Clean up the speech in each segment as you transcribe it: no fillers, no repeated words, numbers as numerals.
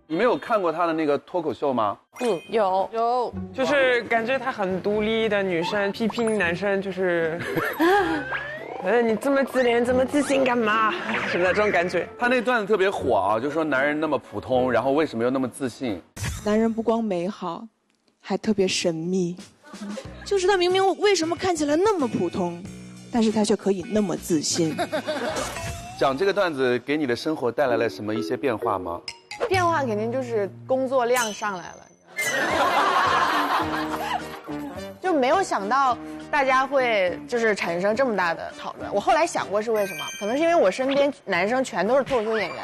你没有看过他的那个脱口秀吗？有，就是感觉她很独立的女生，批评男生就是，你这么自恋，这么自信干嘛？是那种感觉。他那段子特别火啊，就说男人那么普通，然后为什么又那么自信？男人不光美好，还特别神秘。就是他明明为什么看起来那么普通，但是他却可以那么自信。讲这个段子给你的生活带来了什么一些变化吗？变化肯定就是工作量上来了，就没有想到大家会就是产生这么大的讨论。我后来想过是为什么，可能是因为我身边男生全都是脱口秀演员，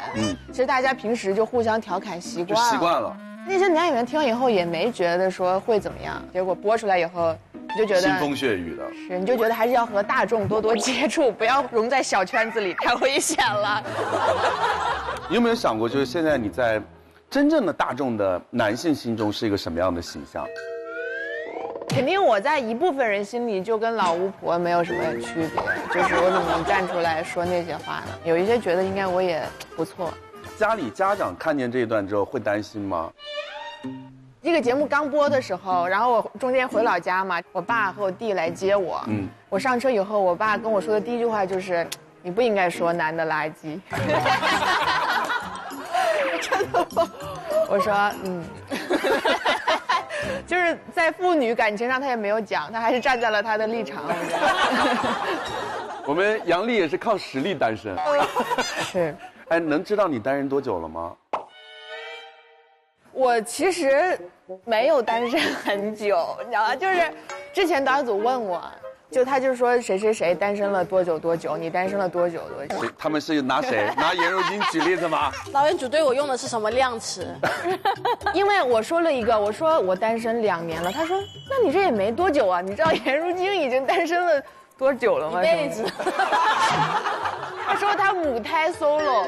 其实大家平时就互相调侃习惯了。那些男演员听完以后也没觉得说会怎么样，结果播出来以后，你就觉得腥风血雨的。是，你就觉得还是要和大众多多接触，不要融在小圈子里，太危险了。你有没有想过，就是现在你在真正的大众的男性心中是一个什么样的形象？肯定我在一部分人心里就跟老巫婆没有什么区别，就是我怎么能站出来说那些话呢？有一些觉得应该我也不错。家里家长看见这一段之后会担心吗？这个节目刚播的时候，然后我中间回老家嘛，我爸和我弟来接我。我上车以后，我爸跟我说的第一句话就是：“你不应该说男的垃圾。”真的吗？我说就是在父女感情上，他也没有讲，他还是站在了他的立场。我们杨丽也是靠实力单身。是。哎，能知道你单身多久了吗？我其实没有单身很久，你知道吗？就是之前导演组问我，就他就说谁谁谁单身了多久多久，你单身了多久多久？他们是拿谁？拿颜如晶举例子吗？导演组对我用的是什么量词？因为我说了一个，我说我单身2年了，他说那你这也没多久啊，你知道颜如晶已经单身了多久了吗？一辈子。他说他母胎 solo，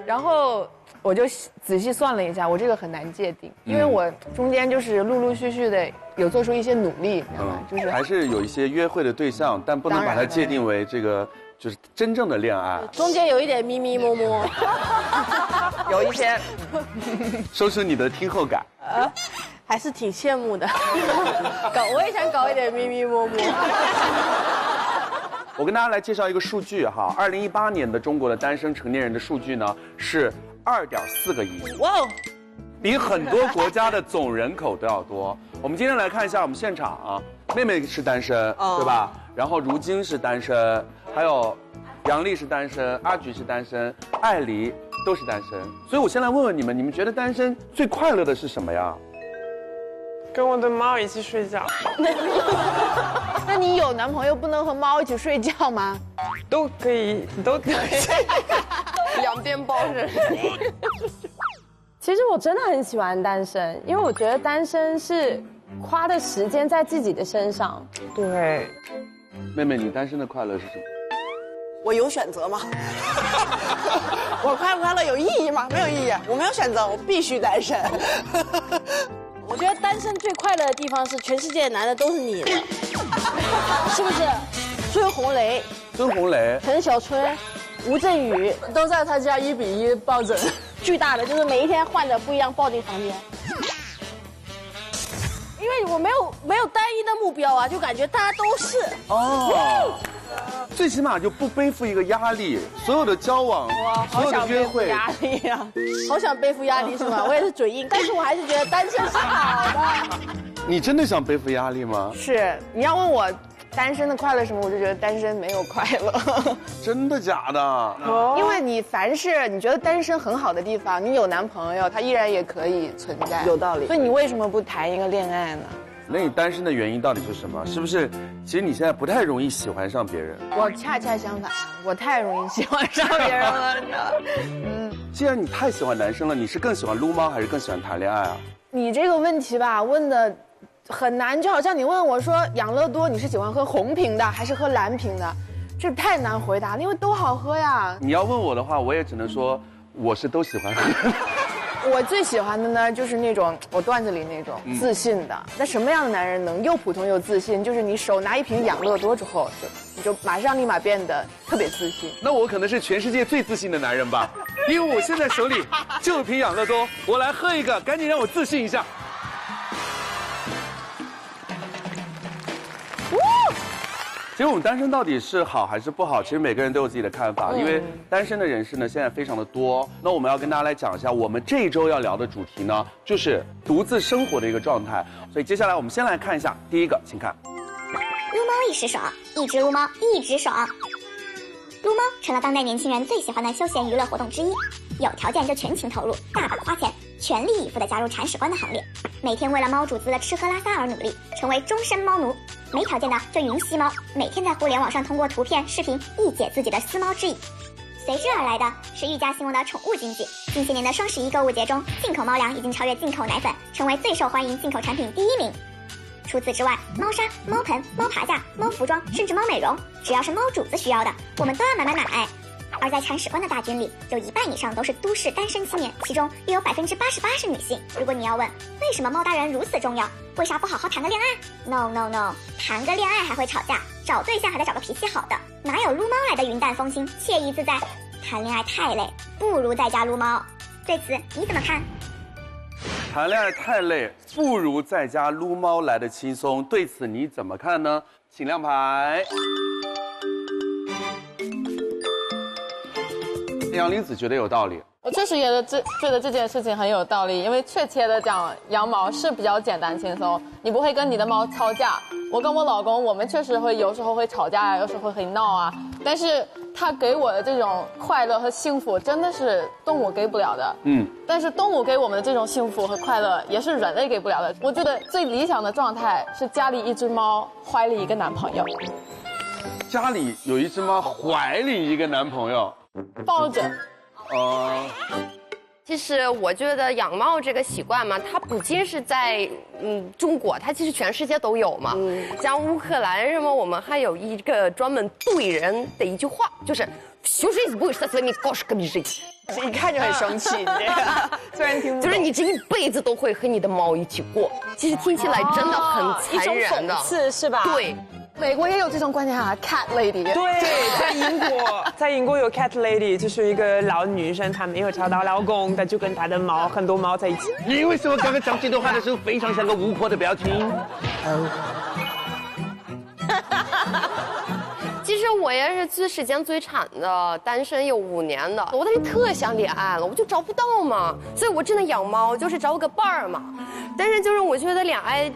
然后我就仔细算了一下，我这个很难界定，因为我中间就是陆陆续续的有做出一些努力，你知道吗？就是还是有一些约会的对象，但不能把它界定为这个就是真正的恋爱。中间有一点咪咪摸摸，有一些。说出你的听后感。还是挺羡慕的。我也想搞一点咪咪摸摸。我跟大家来介绍一个数据哈，2018年的中国的单身成年人的数据呢是2.4个亿，哇哦，比很多国家的总人口都要多。我们今天来看一下我们现场啊，妹妹是单身，对吧？然后如晶是单身，还有杨丽是单身，阿菊是单身，艾黎都是单身。所以我先来问问你们，你们觉得单身最快乐的是什么呀？跟我的猫一起睡觉。那你有男朋友不能和猫一起睡觉吗？都可以，都可以。两边包着。其实我真的很喜欢单身，因为我觉得单身是花的时间在自己的身上。对。妹妹，你单身的快乐是什么？我有选择吗？我快不快乐有意义吗？没有意义，我没有选择，我必须单身。我觉得单身最快乐的地方是全世界的男的都是你的，是不是？孙红雷、陈小春、吴镇宇都在他家1比1抱枕，巨大的，就是每一天换着不一样抱进房间。因为我没有单一的目标啊，就感觉大家都是最起码就不背负一个压力，所有的交往，所有的约会，压力啊，好想背负压力是吗？我也是嘴硬，但是我还是觉得单身是好的。你真的想背负压力吗？是，你要问我单身的快乐什么，我就觉得单身没有快乐。真的假的？因为你凡是你觉得单身很好的地方，你有男朋友，他依然也可以存在。有道理。所以你为什么不谈一个恋爱呢？那你单身的原因到底是什么？是不是其实你现在不太容易喜欢上别人？我恰恰相反，我太容易喜欢上别人了，你知道？既然你太喜欢男生了，你是更喜欢撸猫还是更喜欢谈恋爱啊？你这个问题吧，问的很难，就好像你问我说养乐多你是喜欢喝红瓶的还是喝蓝瓶的，这太难回答了，因为都好喝呀。你要问我的话，我也只能说我是都喜欢喝。我最喜欢的呢，就是那种我段子里那种自信的。那什么样的男人能又普通又自信？就是你手拿一瓶养乐多之后，就你就立马变得特别自信。那我可能是全世界最自信的男人吧，因为我现在手里就有瓶养乐多，我来喝一个，赶紧让我自信一下。其实我们单身到底是好还是不好，其实每个人都有自己的看法，因为单身的人士呢现在非常的多。那我们要跟大家来讲一下，我们这一周要聊的主题呢，就是独自生活的一个状态。所以接下来我们先来看一下第一个，请看。撸猫一时爽，一只撸猫一直爽。撸猫成了当代年轻人最喜欢的休闲娱乐活动之一，有条件就全情投入，大把花钱，全力以赴地加入铲屎官的行列，每天为了猫主子的吃喝拉撒而努力，成为终身猫奴。没条件的就云吸猫，每天在互联网上通过图片、视频一解自己的思猫之意。随之而来的是愈加兴旺的宠物经济。近些年的双11购物节中，进口猫粮已经超越进口奶粉，成为最受欢迎进口产品第1名。除此之外，猫砂、猫盆、猫爬架、猫服装，甚至猫美容，只要是猫主子需要的，我们都要买。而在铲屎官的大军里，有1半以上都是都市单身青年，其中又有88%是女性。如果你要问为什么猫大人如此重要，为啥不好好谈个恋爱 ？No， 谈个恋爱还会吵架，找对象还得找个脾气好的，哪有撸猫来的云淡风轻、惬意自在？谈恋爱太累，不如在家撸猫。对此你怎么看？谈恋爱太累，不如在家撸猫来的轻松。对此你怎么看呢？请亮牌。杨林子觉得有道理。我确实觉得这件事情很有道理，因为确切的讲，养猫是比较简单轻松，你不会跟你的猫吵架。我跟我老公，我们确实有时候会吵架呀，有时候会闹啊，但是他给我的这种快乐和幸福，真的是动物给不了的。但是动物给我们的这种幸福和快乐，也是人类给不了的。我觉得最理想的状态是家里一只猫，怀里一个男朋友。家里有一只猫，怀里一个男朋友。抱着。其实我觉得养猫这个习惯嘛，它不仅是在中国，它其实全世界都有嘛。像乌克兰什么，我们还有一个专门对人的一句话，就是всю жизнь будешь со своими кошками жить。一看就很生气，你这个虽然听不懂，就是你这一辈子都会和你的猫一起过。其实听起来真的很残忍的，一种讽刺是吧？对。美国也有这种观念啊 ，cat lady。对，在英国有 cat lady， 就是一个老女生，她没有找到老公，她就跟她的猫很多猫在一起。你为什么刚刚讲这段话的时候非常像个巫婆的表情？其实我也是时间最长的，单身有5年的。我当时特想恋爱了，我就找不到嘛，所以我真的养猫就是找个伴儿嘛。但是就是我觉得恋爱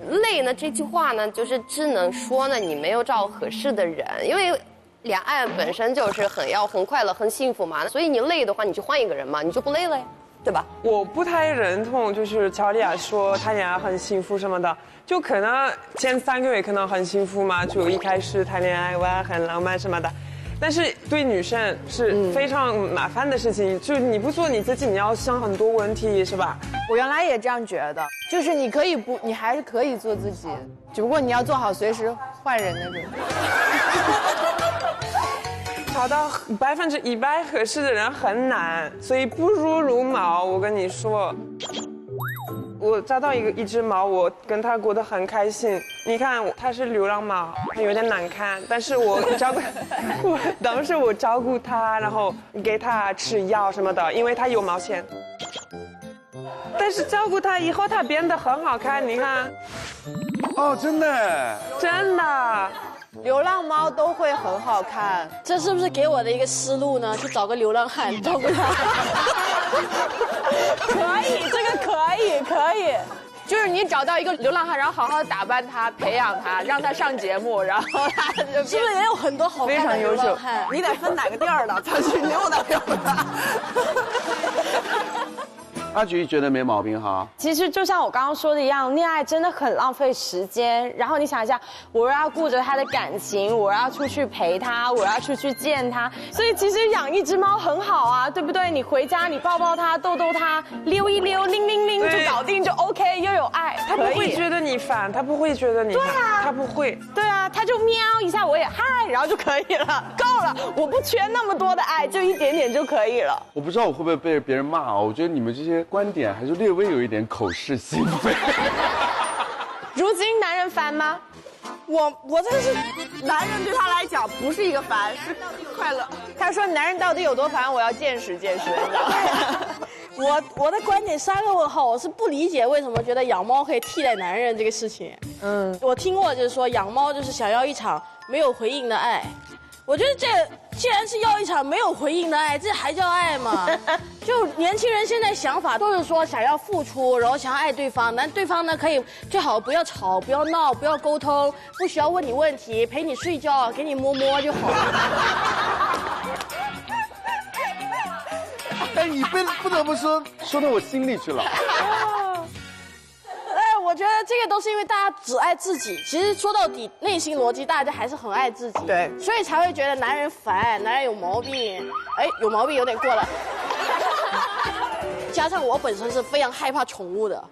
累呢，这句话呢，就是只能说呢，你没有找合适的人，因为恋爱本身就是很快乐、很幸福嘛，所以你累的话，你就换一个人嘛，你就不累了呀，对吧？我不太认同，就是乔丽亚说谈恋爱很幸福什么的，就可能前3个月可能很幸福嘛，就一开始谈恋爱哇很浪漫什么的。但是对女生是非常麻烦的事情，就你不做你自己，你要想很多问题，是吧？我原来也这样觉得，就是你可以不，你还是可以做自己，只不过你要做好随时换人的准备。找到100%合适的人很难，所以不如撸猫。我跟你说，我找到一只猫，我跟它过得很开心。你看，它是流浪猫，它有点难看，但是当时我照顾它，然后给它吃药什么的，因为它有毛线。但是照顾它以后，它变得很好看，你看。哦，真的。真的。流浪猫都会很好看，这是不是给我的一个思路呢？去找个流浪汉照顾他。可以，这个可以，就是你找到一个流浪汉，然后好好打扮他，培养他，让他上节目，然后他就是不是也有很多好看的流浪汉？你得分哪个店儿的，他去溜达溜达。阿菊觉得没毛病哈。其实就像我刚刚说的一样，恋爱真的很浪费时间。然后你想一下，我要顾着他的感情，我要出去陪他，我要出去见他。所以其实养一只猫很好啊，对不对？你回家你抱抱它，逗逗它，溜一溜，拎拎拎就搞定，就 OK， 又有爱。他不会觉得你烦，他不会觉得你烦，对啊，他不会。对啊，他就喵一下，我也嗨，然后就可以了，够了。我不缺那么多的爱，就一点点就可以了。我不知道我会不会被别人骂啊？我觉得你们这些观点还是略微有一点口是心非。如今男人烦吗？我真的是，男人对他来讲不是一个烦，是快乐。他说男人到底有多烦，我要见识见识。我的观点3个问号，我是不理解为什么觉得养猫可以替代男人这个事情。我听过就是说养猫就是想要一场没有回应的爱，我觉得这既然是要一场没有回应的爱，这还叫爱吗？就年轻人现在想法都是说想要付出，然后想要爱对方，但对方呢可以最好不要吵，不要闹，不要沟通，不需要问你问题，陪你睡觉，给你摸摸就好了。哎，你不得不说到我心里去了。我觉得这个都是因为大家只爱自己，其实说到底，内心逻辑大家还是很爱自己，对，所以才会觉得男人烦，男人有毛病。哎，有毛病有点过了。加上我本身是非常害怕宠物的，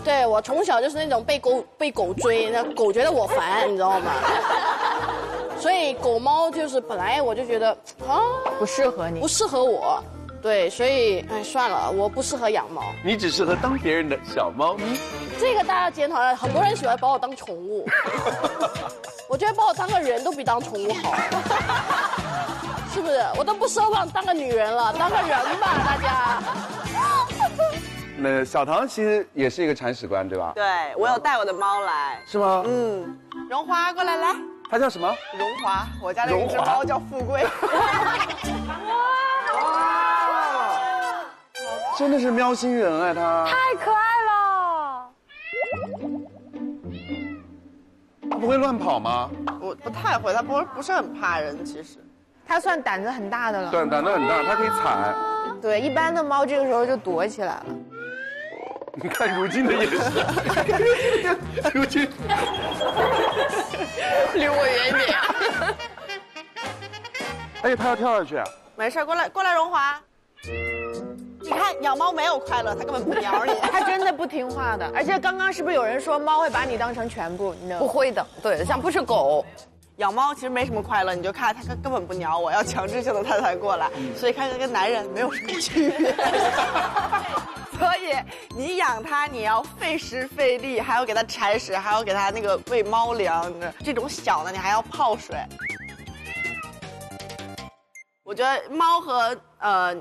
对我从小就是那种被狗追，那狗觉得我烦，你知道吗？所以狗猫就是本来我就觉得不适合你，不适合我。对，所以算了，我不适合养猫。你只适合当别人的小猫咪。这个大家检讨了，很多人喜欢把我当宠物，我觉得把我当个人都比当宠物好，是不是？我都不奢望当个女人了，当个人吧，大家。那小唐其实也是一个铲屎官，对吧？对，我有带我的猫来。是吗？荣华过来来。它叫什么？荣华，我家的一只猫叫富贵。真的是喵星人哎，它太可爱了。它不会乱跑吗？我不太会，它不是很怕人，其实。它算胆子很大的了。对，胆子很大，它可以踩。对，一般的猫这个时候就躲起来了。你看如今的眼神，如今离我远点。哎，它要跳下去。没事，过来，荣华。你看养猫没有快乐，它根本不鸟你，它真的不听话的。而且刚刚是不是有人说猫会把你当成全部？不会的，对，像不是狗。养猫其实没什么快乐，你就看它根本不鸟我，要强制性的它才过来，所以看跟男人没有什么区别。所以你养它，你要费时费力，还要给它铲屎，还要给它那个喂猫粮，这种小的你还要泡水。我觉得猫和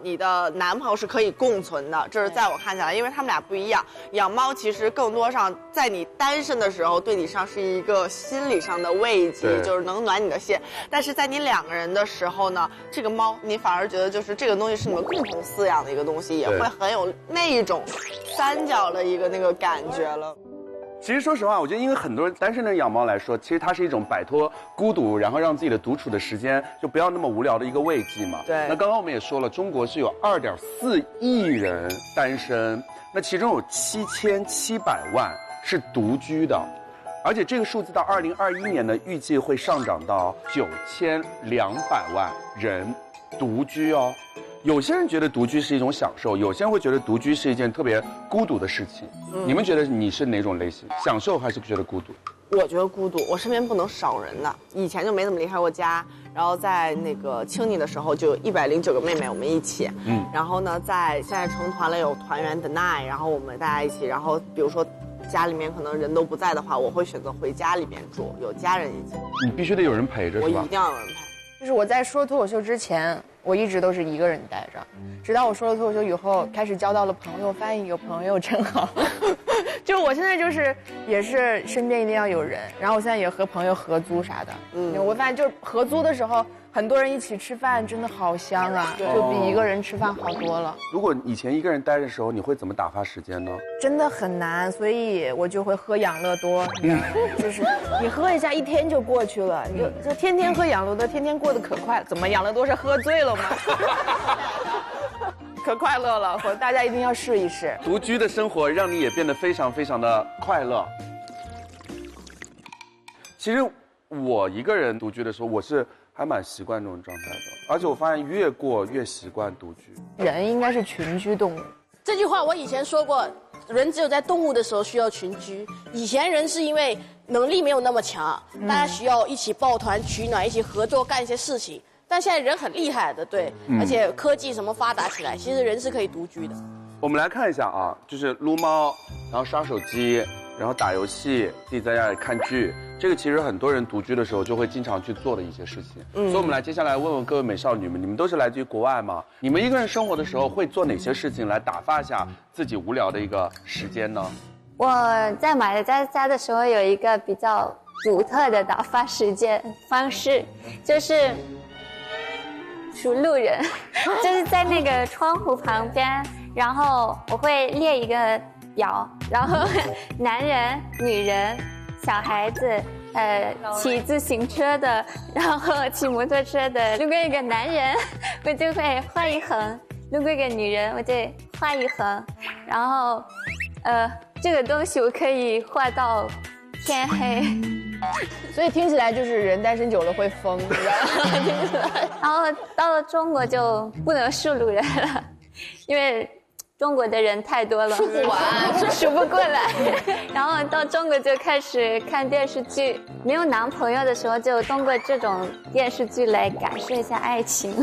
你的男朋友是可以共存的，这是在我看起来，因为他们俩不一样。养猫其实更多上在你单身的时候，对你上是一个心理上的慰藉，就是能暖你的心。但是在你2个人的时候呢，这个猫你反而觉得就是这个东西是你们共同饲养的一个东西，也会很有那一种三角的一个那个感觉了。其实说实话，我觉得因为很多单身的养猫来说，其实它是一种摆脱孤独，然后让自己的独处的时间就不要那么无聊的一个慰藉嘛。对。那刚刚我们也说了，中国是有2.4亿人单身，那其中有7700万是独居的，而且这个数字到2021年呢，预计会上涨到9200万人独居哦。有些人觉得独居是一种享受，有些人会觉得独居是一件特别孤独的事情。你们觉得你是哪种类型？享受还是觉得孤独？我觉得孤独，我身边不能少人的。以前就没怎么离开过家，然后在那个青你的时候就109个妹妹我们一起，然后呢现在成团了有团员的 9，然后我们大家一起，然后比如说家里面可能人都不在的话，我会选择回家里面住，有家人一起。你必须得有人陪着，是吧？我一定要有人陪。就是我在说脱口秀之前，我一直都是一个人待着，直到我说了脱口秀以后，开始交到了朋友，发现有朋友真好。就我现在就是也是身边一定要有人，然后我现在也和朋友合租啥的。我发现就是合租的时候，很多人一起吃饭真的好香啊，就比一个人吃饭好多了。如果以前一个人待着的时候，你会怎么打发时间呢？真的很难，所以我就会喝养乐多，就是你喝一下一天就过去了，你就天天喝养乐多，天天过得可快了。怎么养乐多是喝醉了吗？可快乐了，大家一定要试一试。独居的生活让你也变得非常非常的快乐。其实我一个人独居的时候，我是还蛮习惯这种状态的，而且我发现越过越习惯独居。人应该是群居动物，这句话我以前说过，人只有在动物的时候需要群居。以前人是因为能力没有那么强，大家需要一起抱团取暖，一起合作干一些事情。但现在人很厉害的，对，而且科技什么发达起来，其实人是可以独居的。我们来看一下啊，就是撸猫，然后刷手机，然后打游戏，自己在家里看剧，这个其实很多人独居的时候就会经常去做的一些事情。所以我们来接下来问问各位美少女们，你们都是来自于国外吗？你们一个人生活的时候会做哪些事情来打发一下自己无聊的一个时间呢？我在马来加家的时候有一个比较独特的打发时间方式，就是数路人，就是在那个窗户旁边，然后我会列一个表，然后男人、女人、小孩子，骑自行车的，然后骑摩托车的。如果一个男人，我就会画一横；如果一个女人，我就画一横。然后，这个东西我可以画到天黑。所以听起来就是人单身久了会疯，你知道吗？听起来。然后到了中国就不能数路人了，因为中国的人太多了，数不完，数不过来。然后到中国就开始看电视剧，没有男朋友的时候就通过这种电视剧来感受一下爱情。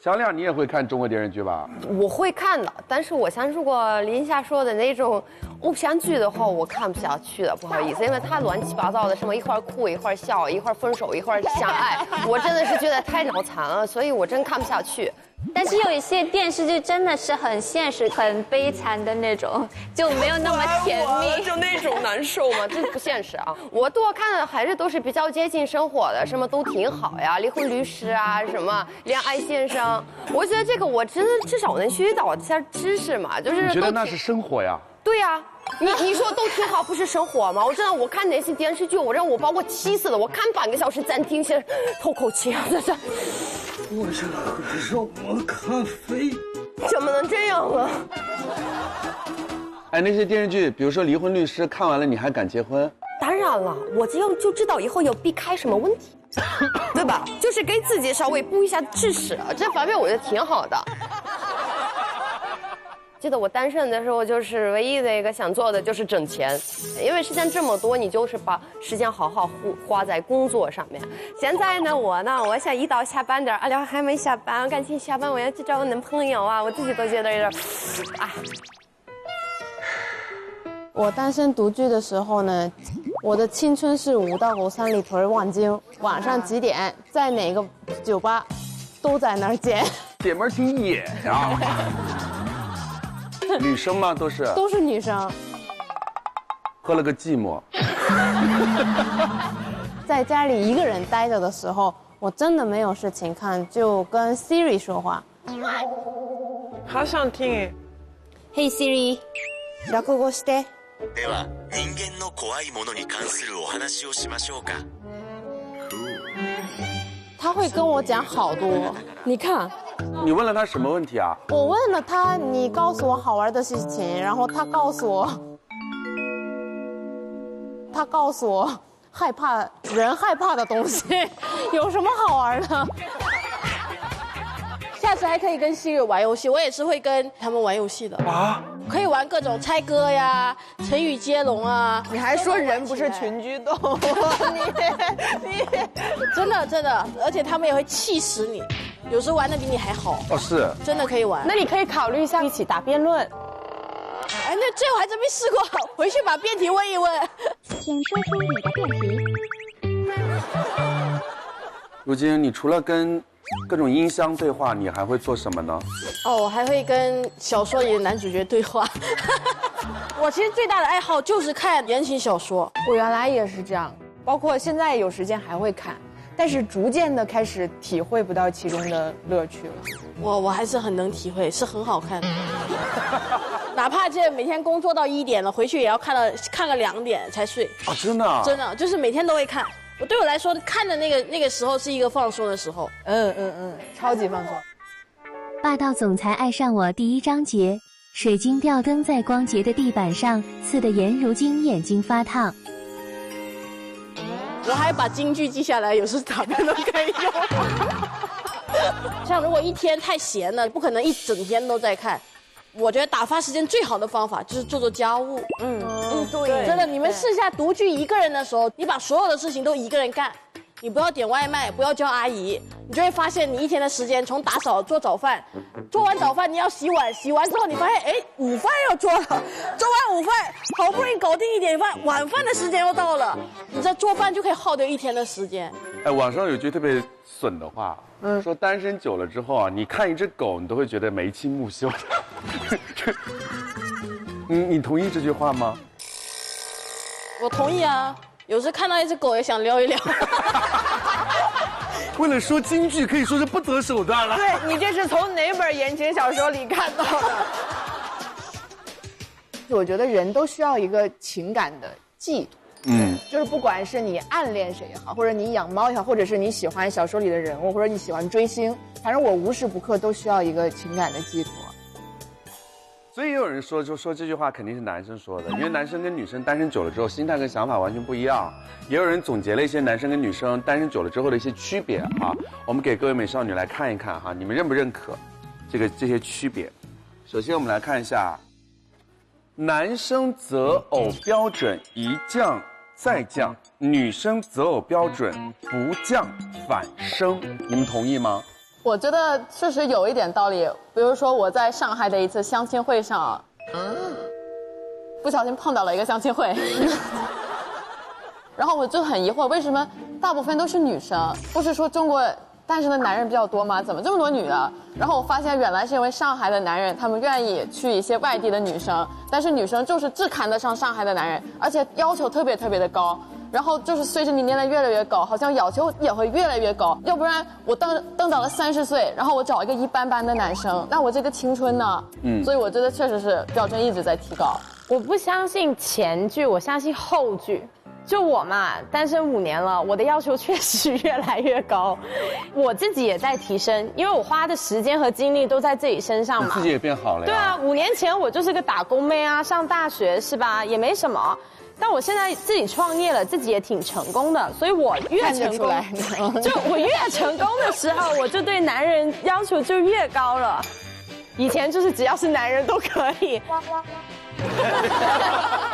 小亮，你也会看中国电视剧吧？我会看的，但是我像如果林夏说的那种偶像剧的话，我看不下去的，不好意思，因为太乱七八糟的，什么一会儿哭一会儿笑，一会儿分手一会儿相爱，我真的是觉得太脑残了，所以我真看不下去。但是有一些电视剧真的是很现实、很悲惨的那种，就没有那么甜蜜，就那种难受嘛，这不现实啊！我多看的还是都是比较接近生活的，什么都挺好呀，离婚律师啊，什么恋爱先生，我觉得这个我真的至少能学到一下知识嘛，就是。你觉得那是生活呀？对呀。你说都挺好，不是生活吗？我真的，我看那些电视剧，我把我气死了。我看半个小时暂停先透口气啊！这是。我想喝什么咖啡？怎么能这样啊？哎，那些电视剧，比如说《离婚律师》，看完了你还敢结婚？当然了，我这样就知道以后要避开什么问题，对吧？就是给自己稍微补一下知识，这方面我觉得挺好的。记得我单身的时候，就是唯一的一个想做的就是挣钱，因为时间这么多，你就是把时间好好花在工作上面。现在呢，我想一到下班点，哎呀还没下班，赶紧下班，我要去找个男朋友啊！我自己都觉得有点，哎。我单身独居的时候呢，我的青春是5到5三里屯望京，晚上几点在哪个酒吧，都在那儿见。姐们儿挺野呀。女生吗？都是女生，喝了个寂寞。在家里一个人待着的时候，我真的没有事情看，就跟 Siri 说话。好想听哎。Hey Siri， 落語して。では、人間の怖いものに関するお話をしましょうか。他会跟我讲好多，你看。你问了他什么问题啊？我问了他，你告诉我好玩的事情，然后他告诉我人害怕的东西，有什么好玩的？下次还可以跟Siri玩游戏，我也是会跟他们玩游戏的啊，可以玩各种猜歌呀、成语接龙啊。你还说人不是群居动物？你真的，而且他们也会气死你，有时候玩的比你还好。哦，是，真的可以玩。那你可以考虑一下一起打辩论。哎，那这我还真没试过，回去把辩题问一问。请说出你的辩题。如今，你除了跟各种音箱对话，你还会做什么呢？哦，我还会跟小说里的男主角对话。我其实最大的爱好就是看言情小说。我原来也是这样，包括现在有时间还会看，但是逐渐的开始体会不到其中的乐趣了。我还是很能体会，是很好看的。哪怕这每天工作到1点了，回去也要看个2点才睡。啊，真的啊？真的，就是每天都会看。对我来说，看的那个时候是一个放松的时候。超级放松。霸道总裁爱上我第1章节，水晶吊灯在光洁的地板上，刺得颜如晶眼睛发烫。我还把金句记下来，有时打辩都可以用。像如果一天太闲了，不可能一整天都在看。我觉得打发时间最好的方法就是做家务。对，真的，你们试一下独居一个人的时候，你把所有的事情都一个人干，你不要点外卖，不要叫阿姨，你就会发现你一天的时间从打扫、做早饭，做完早饭你要洗碗，洗完之后你发现，哎，午饭要做了，做完午饭好不容易搞定一点饭，晚饭的时间又到了，你这做饭就可以耗掉一天的时间。哎，网上有句特别损的话，说单身久了之后啊，你看一只狗，你都会觉得眉清目秀的。你同意这句话吗？我同意啊，有时看到一只狗也想撩一撩。为了说京剧，可以说是不择手段了。对，你这是从哪本言情小说里看到的？我觉得人都需要一个情感的寄托。就是不管是你暗恋谁也好，或者你养猫也好，或者是你喜欢小说里的人物，或者你喜欢追星，反正我无时不刻都需要一个情感的寄托。所以也有人说，就说这句话肯定是男生说的，因为男生跟女生单身久了之后，心态跟想法完全不一样。也有人总结了一些男生跟女生单身久了之后的一些区别哈，我们给各位美少女来看一看哈，你们认不认可这些区别？首先我们来看一下，男生择偶标准一降再降，女生择偶标准不降反升，你们同意吗？我觉得确实有一点道理。比如说我在上海的一次相亲会上，不小心碰到了一个相亲会，然后我就很疑惑，为什么大部分都是女生？不是说中国单身的男人比较多吗？怎么这么多女的？然后我发现原来是因为上海的男人他们愿意去一些外地的女生，但是女生就是只看得上上海的男人，而且要求特别的高。然后就是随着你年龄越来越高，好像要求也会越来越高。要不然我等到了30岁，然后我找一个一般般的男生，那我这个青春呢？所以我觉得确实是标准一直在提高。我不相信前句，我相信后句。就我嘛，单身5年了，我的要求确实越来越高，我自己也在提升，因为我花的时间和精力都在自己身上嘛。你自己也变好了呀。对啊，5年前我就是个打工妹啊，上大学是吧，也没什么。但我现在自己创业了，自己也挺成功的，所以我越成功，就我越成功的时候，我就对男人要求就越高了。以前就是只要是男人都可以，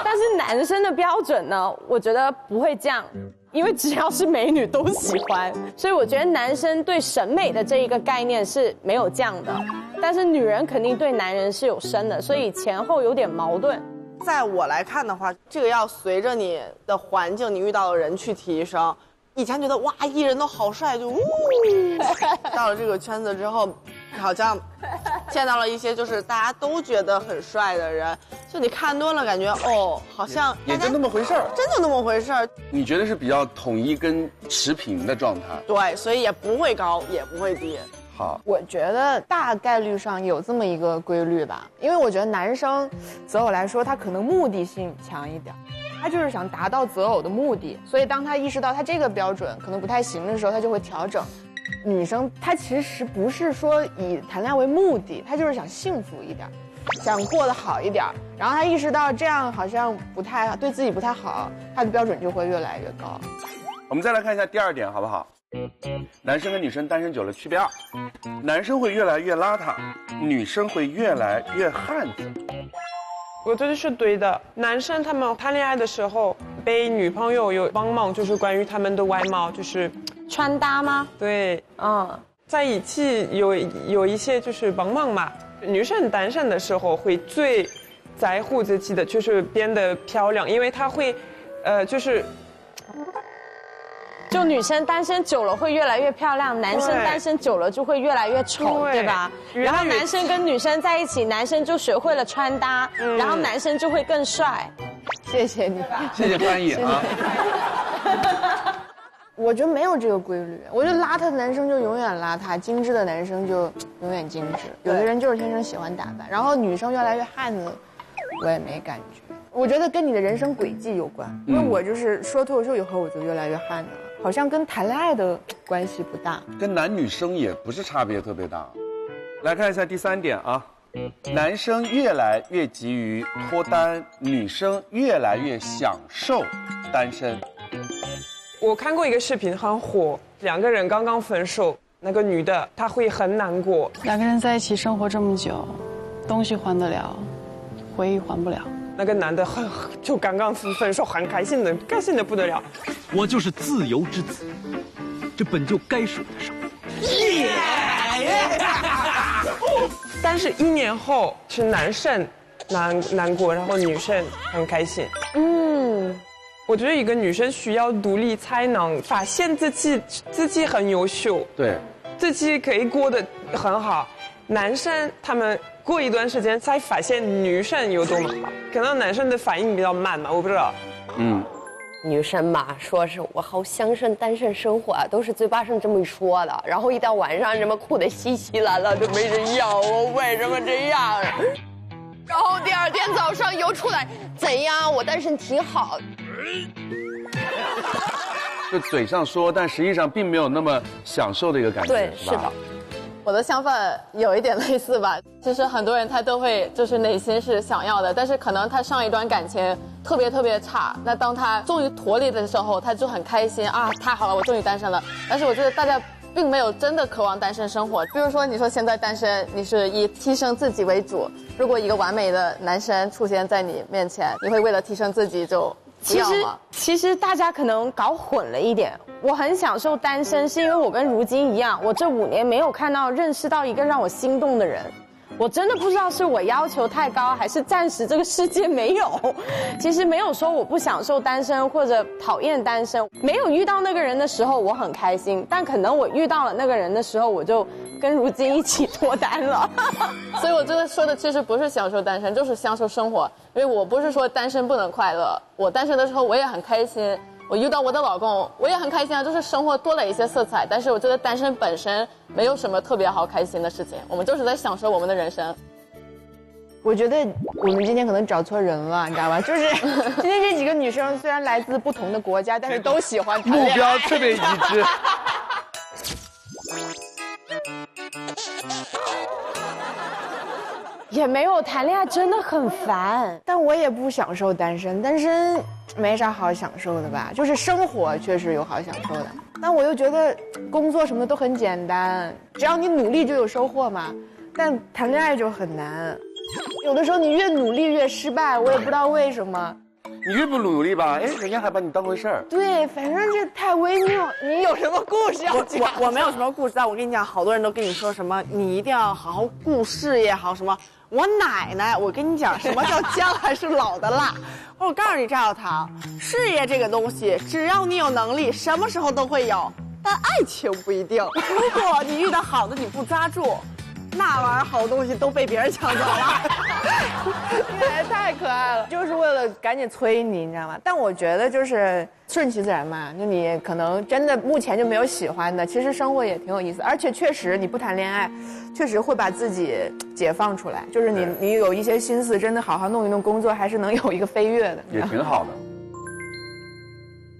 但是男生的标准呢，我觉得不会降，因为只要是美女都喜欢，所以我觉得男生对审美的这一个概念是没有降的，但是女人肯定对男人是有升的，所以前后有点矛盾。在我来看的话，这个要随着你的环境、你遇到的人去提升。以前觉得哇，艺人都好帅，就到了这个圈子之后，好像见到了一些就是大家都觉得很帅的人，就你看多了，感觉哦，好像也就那么回事儿，真就那么回事儿。你觉得是比较统一跟持平的状态？对，所以也不会高，也不会低。好，我觉得大概率上有这么一个规律吧，因为我觉得男生择偶来说，他可能目的性强一点，他就是想达到择偶的目的，所以当他意识到他这个标准可能不太行的时候，他就会调整。女生她其实不是说以谈恋爱为目的，她就是想幸福一点，想过得好一点，然后她意识到这样好像不太对自己不太好，她的标准就会越来越高。我们再来看一下第2点好不好？男生跟女生单身久了区别2，男生会越来越邋遢，女生会越来越汉子。我觉得是对的。男生他们谈恋爱的时候被女朋友有帮忙，就是关于他们的外貌，就是穿搭吗？对，在一起有一些就是帮忙嘛。女生单身的时候会最在乎自己的就是变得漂亮，因为她会，就女生单身久了会越来越漂亮，男生单身久了就会越来越丑，对吧？然后男生跟女生在一起，男生就学会了穿搭，然后男生就会更帅。谢谢你，谢谢翻译啊。我觉得没有这个规律，我觉得邋遢的男生就永远邋遢，精致的男生就永远精致。有的人就是天生喜欢打扮，然后女生越来越汉子，我也没感觉。我觉得跟你的人生轨迹有关，因为我就是说脱口秀以后我就越来越汉子了，好像跟谈恋爱的关系不大，跟男女生也不是差别特别大。来看一下第3点啊，男生越来越急于脱单，女生越来越享受单身。我看过一个视频很火，2个人刚刚分手，那个女的她会很难过。2个人在一起生活这么久，东西还得了，回忆还不了。那个男的就刚刚分手，很开心的不得了。我就是自由之子，这本就该属的生活。但是1年后是男生难过，然后女生很开心。我觉得一个女生需要独立才能发现自己很优秀，对，自己可以过得很好。男生他们过一段时间才发现女生有多么好，可能男生的反应比较慢嘛，我不知道。女生嘛，说是我好享受单身生活，都是嘴巴上这么说的，然后一到晚上这么哭得稀稀烂烂，都没人要我，为什么这样？然后第2天早上又出来，怎样？我单身挺好。就嘴上说，但实际上并没有那么享受的一个感觉，对，是吧？我的想法有一点类似吧。其实很多人他都会就是内心是想要的，但是可能他上一段感情特别差，那当他终于脱离的时候，他就很开心啊，太好了，我终于单身了。但是我觉得大家并没有真的渴望单身生活。比如说你说现在单身，你是以提升自己为主，如果一个完美的男生出现在你面前，你会为了提升自己就不要吗？其实大家可能搞混了一点。我很享受单身，是因为我跟如今一样，我这5年没有认识到一个让我心动的人。我真的不知道是我要求太高，还是暂时这个世界没有。其实没有说我不享受单身或者讨厌单身，没有遇到那个人的时候我很开心，但可能我遇到了那个人的时候，我就跟如今一起脱单了。所以我真的说的其实不是享受单身，就是享受生活。因为我不是说单身不能快乐，我单身的时候我也很开心。我遇到我的老公，我也很开心啊，就是生活多了一些色彩。但是我觉得单身本身没有什么特别好开心的事情，我们就是在享受我们的人生。我觉得我们今天可能找错人了，你知道吧？就是今天这几个女生虽然来自不同的国家，但是都喜欢谈恋爱，目标特别一致。也没有谈恋爱真的很烦，但我也不享受单身。单身没啥好享受的吧，就是生活确实有好享受的。但我又觉得工作什么的都很简单，只要你努力就有收获嘛。但谈恋爱就很难，有的时候你越努力越失败，我也不知道为什么。你越不努力吧，人家还把你当回事儿。对，反正这太微妙。你有什么故事要讲？我没有什么故事，但我跟你讲，好多人都跟你说什么，你一定要好好顾事业，好什么。我奶奶，我跟你讲，什么叫姜还是老的辣？我告诉你赵小棠，事业这个东西，只要你有能力，什么时候都会有。但爱情不一定，如果你遇到好的，你不抓住，那玩意儿好东西都被别人抢走了。你奶奶太可爱了，就是为了赶紧催你，你知道吗？但我觉得就是顺其自然嘛，就你可能真的目前就没有喜欢的，其实生活也挺有意思，而且确实你不谈恋爱，确实会把自己解放出来，就是你有一些心思，真的好好弄一弄工作，还是能有一个飞跃的，也挺好的。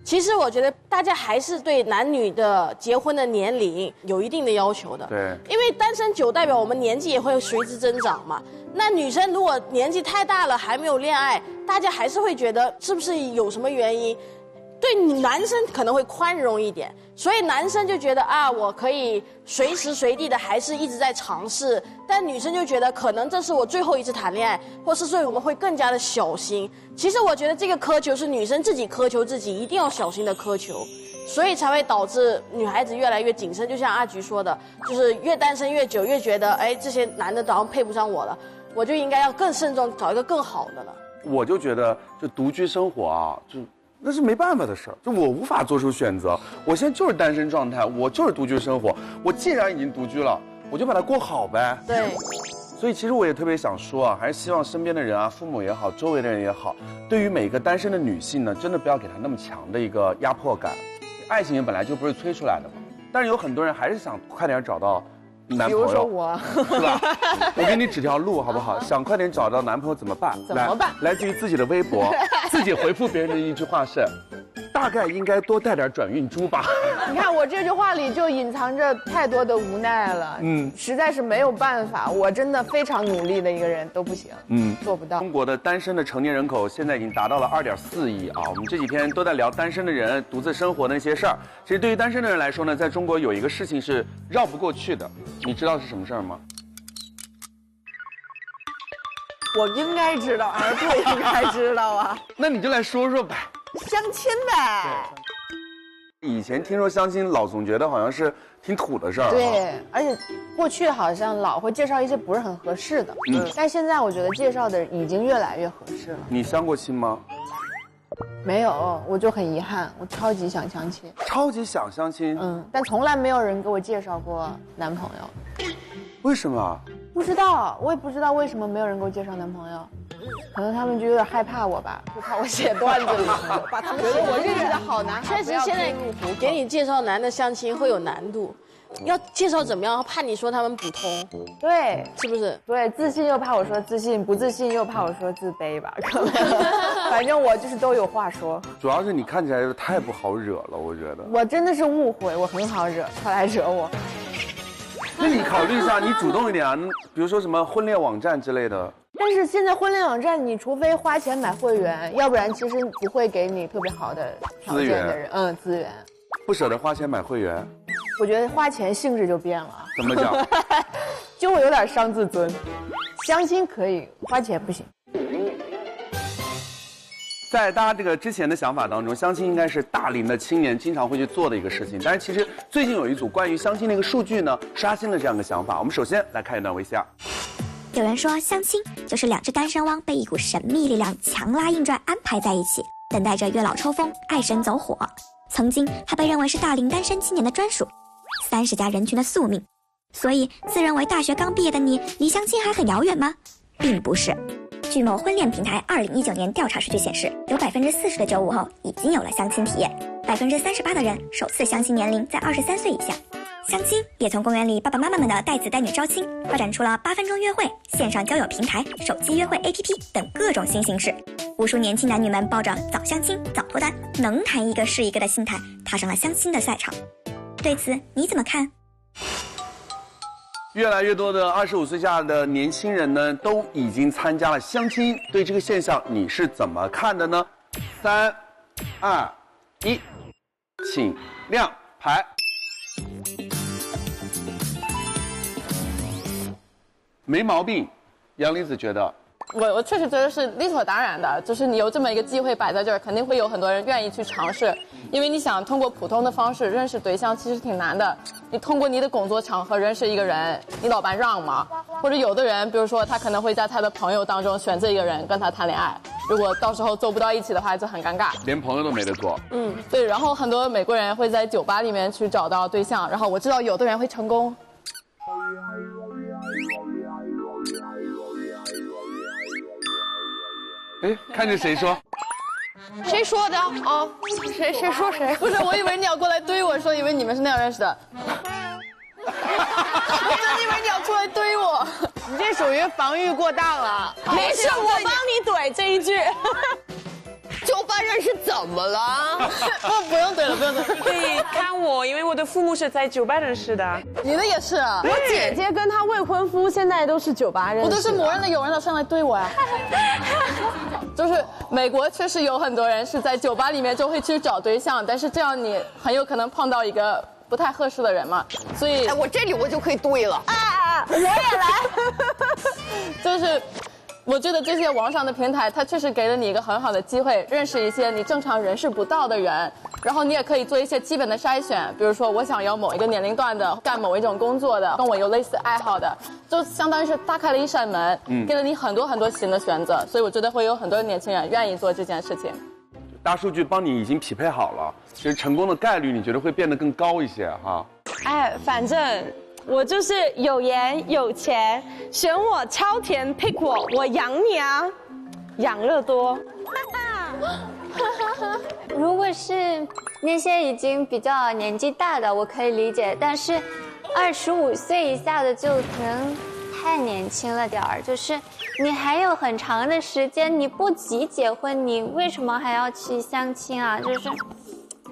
其实我觉得大家还是对男女的结婚的年龄有一定的要求的。对，因为单身久代表我们年纪也会随之增长嘛。那女生如果年纪太大了还没有恋爱，大家还是会觉得是不是有什么原因？对男生可能会宽容一点，所以男生就觉得啊，我可以随时随地的还是一直在尝试，但女生就觉得可能这是我最后一次谈恋爱，或是所以我们会更加的小心。其实我觉得这个苛求是女生自己苛求自己，一定要小心的苛求，所以才会导致女孩子越来越谨慎。就像阿菊说的，就是越单身越久，越觉得哎，这些男的好像配不上我了，我就应该要更慎重，找一个更好的了。我就觉得，就独居生活啊，那是没办法的事儿，就我无法做出选择。我现在就是单身状态，我就是独居生活。我既然已经独居了，我就把它过好呗。对。所以其实我也特别想说啊，还是希望身边的人啊，父母也好，周围的人也好，对于每个单身的女性呢，真的不要给她那么强的一个压迫感。爱情本来就不是催出来的嘛，但是有很多人还是想快点找到男朋友，比如说我，是吧？我给你指条路好不好？想快点找到男朋友怎么办？怎么办？来自于自己的微博，自己回复别人的一句话是：大概应该多带点转运珠吧。你看我这句话里就隐藏着太多的无奈了，实在是没有办法，我真的非常努力的一个人都不行，做不到。中国的单身的成年人口现在已经达到了2.4亿啊！我们这几天都在聊单身的人独自生活的那些事儿。其实对于单身的人来说呢，在中国有一个事情是绕不过去的，你知道是什么事儿吗？我应该知道，而不应该知道啊。那你就来说说呗。相亲呗。以前听说相亲，老总觉得好像是挺土的事儿。对，而且过去好像老会介绍一些不是很合适的，但现在我觉得介绍的已经越来越合适了。你相过亲吗？没有，我就很遗憾，我超级想相亲。超级想相亲？但从来没有人给我介绍过男朋友。为什么？不知道，我也不知道为什么没有人给我介绍男朋友。可能他们就有点害怕我吧，就怕我写段子里，把他们觉得我认识的好男孩。确实，现在给你介绍男的相亲会有难度，要介绍怎么样？怕你说他们普通，对，是不是？对，自信又怕我说自信，不自信又怕我说自卑吧，可能。反正我就是都有话说。主要是你看起来太不好惹了，我觉得。我真的是误会，我很好惹，他来惹我。那你考虑一下，你主动一点啊，比如说什么婚恋网站之类的。但是现在婚恋网站，你除非花钱买会员，要不然其实不会给你特别好的条件的人，资源。不舍得花钱买会员？我觉得花钱性质就变了。怎么讲？就会有点伤自尊。相亲可以，花钱不行。在大家这个之前的想法当中，相亲应该是大龄的青年经常会去做的一个事情。但是其实最近有一组关于相亲的一个数据呢，刷新了这样一个想法。我们首先来看一段 VCR。有人说，相亲就是两只单身汪被一股神秘力量强拉硬拽安排在一起，等待着月老抽风，爱神走火。曾经，它被认为是大龄单身青年的专属，30加人群的宿命。所以，自认为大学刚毕业的你，离相亲还很遥远吗？并不是。据某婚恋平台2019年调查数据显示，有40%的95后已经有了相亲体验，38%的人首次相亲年龄在23岁以下。相亲也从公园里爸爸妈妈们的带子带女招亲，发展出了8分钟约会、线上交友平台、手机约会 APP 等各种新形式。无数年轻男女们抱着早相亲、早脱单、能谈一个是一个的心态，踏上了相亲的赛场。对此你怎么看？越来越多的25岁下的年轻人呢，都已经参加了相亲。对这个现象，你是怎么看的呢？3、2、1，请亮牌。没毛病，杨离子觉得。我确实觉得是理所当然的，就是你有这么一个机会摆在这儿，肯定会有很多人愿意去尝试，因为你想通过普通的方式认识对象其实挺难的。你通过你的工作场合认识一个人，你老板让吗？或者有的人，比如说他可能会在他的朋友当中选择一个人跟他谈恋爱，如果到时候走不到一起的话就很尴尬，连朋友都没得做。对。然后很多美国人会在酒吧里面去找到对象，然后我知道有的人会成功。哎，看着谁说？谁说的啊？谁说谁？不是，我以为你要过来怼我说，以为你们是那样认识的。我真以为你要出来怼我，你这属于防御过当了。没事，我帮你怼这一句。酒吧认识怎么了？不用怼了，不用怼。你可以看我，因为我的父母是在酒吧认识的。你的也是啊。我姐姐跟她未婚夫现在都是酒吧认识的。我都是某人的友人的上来怼我呀。就是美国确实有很多人是在酒吧里面就会去找对象，但是这样你很有可能碰到一个不太合适的人嘛，所以我这里我就可以怼了。我也来。就是。我觉得这些网上的平台，它确实给了你一个很好的机会，认识一些你正常认识不到的人，然后你也可以做一些基本的筛选，比如说我想要某一个年龄段的，干某一种工作的，跟我有类似爱好的，就相当于是打开了一扇门，给了你很多很多新的选择，所以我觉得会有很多年轻人愿意做这件事情。大数据帮你已经匹配好了，其实成功的概率你觉得会变得更高一些哈？哎，反正。我就是有颜有钱，选我超甜 pick 我养你啊，养乐多。如果是那些已经比较年纪大的，我可以理解，但是25岁以下的就可能太年轻了点儿，就是你还有很长的时间，你不急结婚，你为什么还要去相亲啊？就是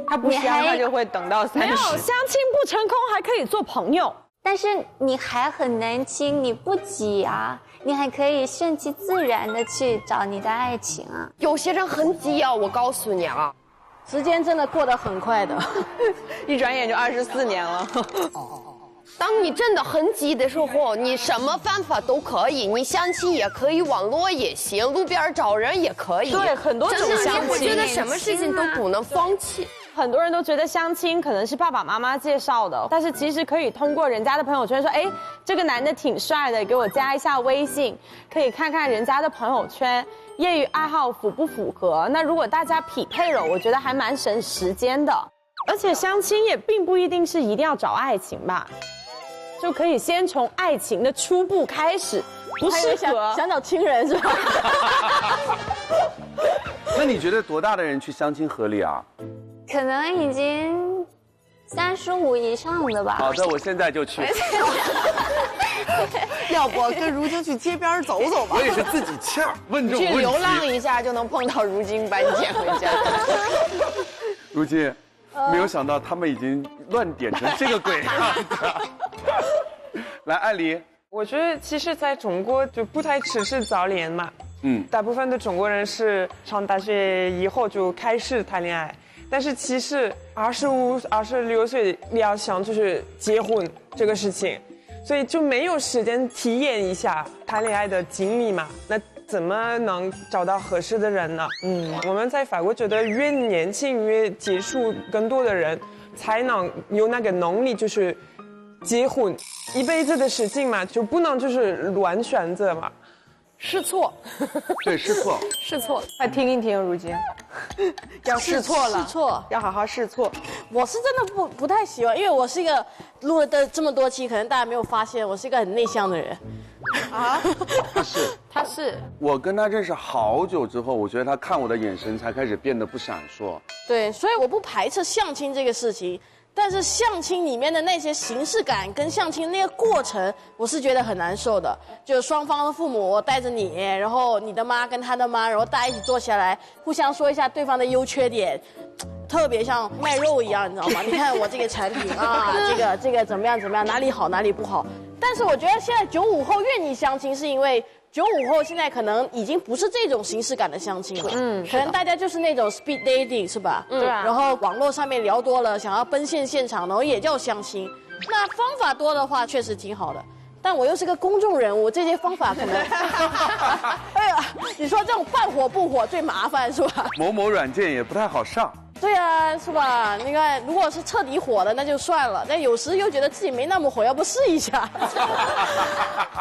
他不香，他就会等到30。没有相亲不成功还可以做朋友。但是你还很年轻，你不急啊，你还可以顺其自然的去找你的爱情啊。有些人很急啊，我告诉你啊，时间真的过得很快的，一转眼就24年了。当你真的很急的时候，你什么方法都可以，你相亲也可以，网络也行，路边找人也可以。对，很多种相亲。我觉得什么事情都不能放弃。很多人都觉得相亲可能是爸爸妈妈介绍的，但是其实可以通过人家的朋友圈说，哎，这个男的挺帅的，给我加一下微信，可以看看人家的朋友圈，业余爱好符不符合。那如果大家匹配了，我觉得还蛮省时间的。而且相亲也并不一定是一定要找爱情吧，就可以先从爱情的初步开始，不适合想找亲人是吧？那你觉得多大的人去相亲合理啊？可能已经35以上的吧。好的，我现在就去。要不跟如晶去街边走走吧？我也是自己呛，问这种问题。去流浪一下就能碰到如晶，把你捡回家。如晶，没有想到他们已经乱点成这个鬼样子。来，艾黎，我觉得其实在中国就不太支持早恋嘛。大部分的中国人是上大学以后就开始谈恋爱，但是其实25、26岁要想就是结婚这个事情，所以就没有时间体验一下谈恋爱的经历嘛。那怎么能找到合适的人呢？我们在法国觉得越年轻越接触更多的人，才能有那个能力就是结婚，一辈子的事情嘛，就不能就是乱选择嘛。试错，对，试错，试错，快听一听，如晶，要试错了，试错，要好好试错。我是真的不太喜欢，因为我是一个录了的这么多期，可能大家没有发现，我是一个很内向的人。啊？他是。我跟他认识好久之后，我觉得他看我的眼神才开始变得不闪烁。对，所以我不排斥相亲这个事情。但是相亲里面的那些形式感跟相亲那个过程，我是觉得很难受的。就双方的父母带着你，然后你的妈跟他的妈，然后大家一起坐下来，互相说一下对方的优缺点，特别像卖肉一样，你知道吗？你看我这个产品啊，这个怎么样，哪里好哪里不好。但是我觉得现在95后愿意相亲，是因为95后现在可能已经不是这种形式感的相亲了，可能大家就是那种 speed dating 是吧？对啊。然后网络上面聊多了，想要奔现现场，然后也叫相亲。那方法多的话，确实挺好的。但我又是个公众人物，这些方法可能，哎呀，你说这种半火不火最麻烦是吧？某某软件也不太好上。对啊，是吧？你看，如果是彻底火的，那就算了。但有时又觉得自己没那么火，要不试一下？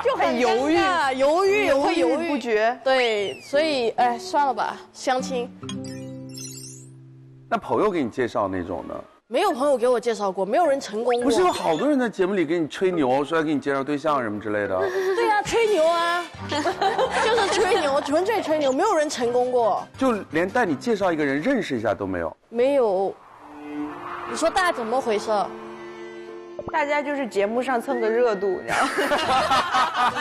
就很犹豫，犹豫不决。对，所以哎，算了吧，相亲。那朋友给你介绍那种呢？没有朋友给我介绍过，没有人成功过。不是有好多人在节目里给你吹牛，说要给你介绍对象什么之类的。对啊，吹牛啊，就是吹牛，纯粹吹牛，没有人成功过。就连带你介绍一个人认识一下都没有。没有。你说大家怎么回事？大家就是节目上蹭个热度，你知道吗？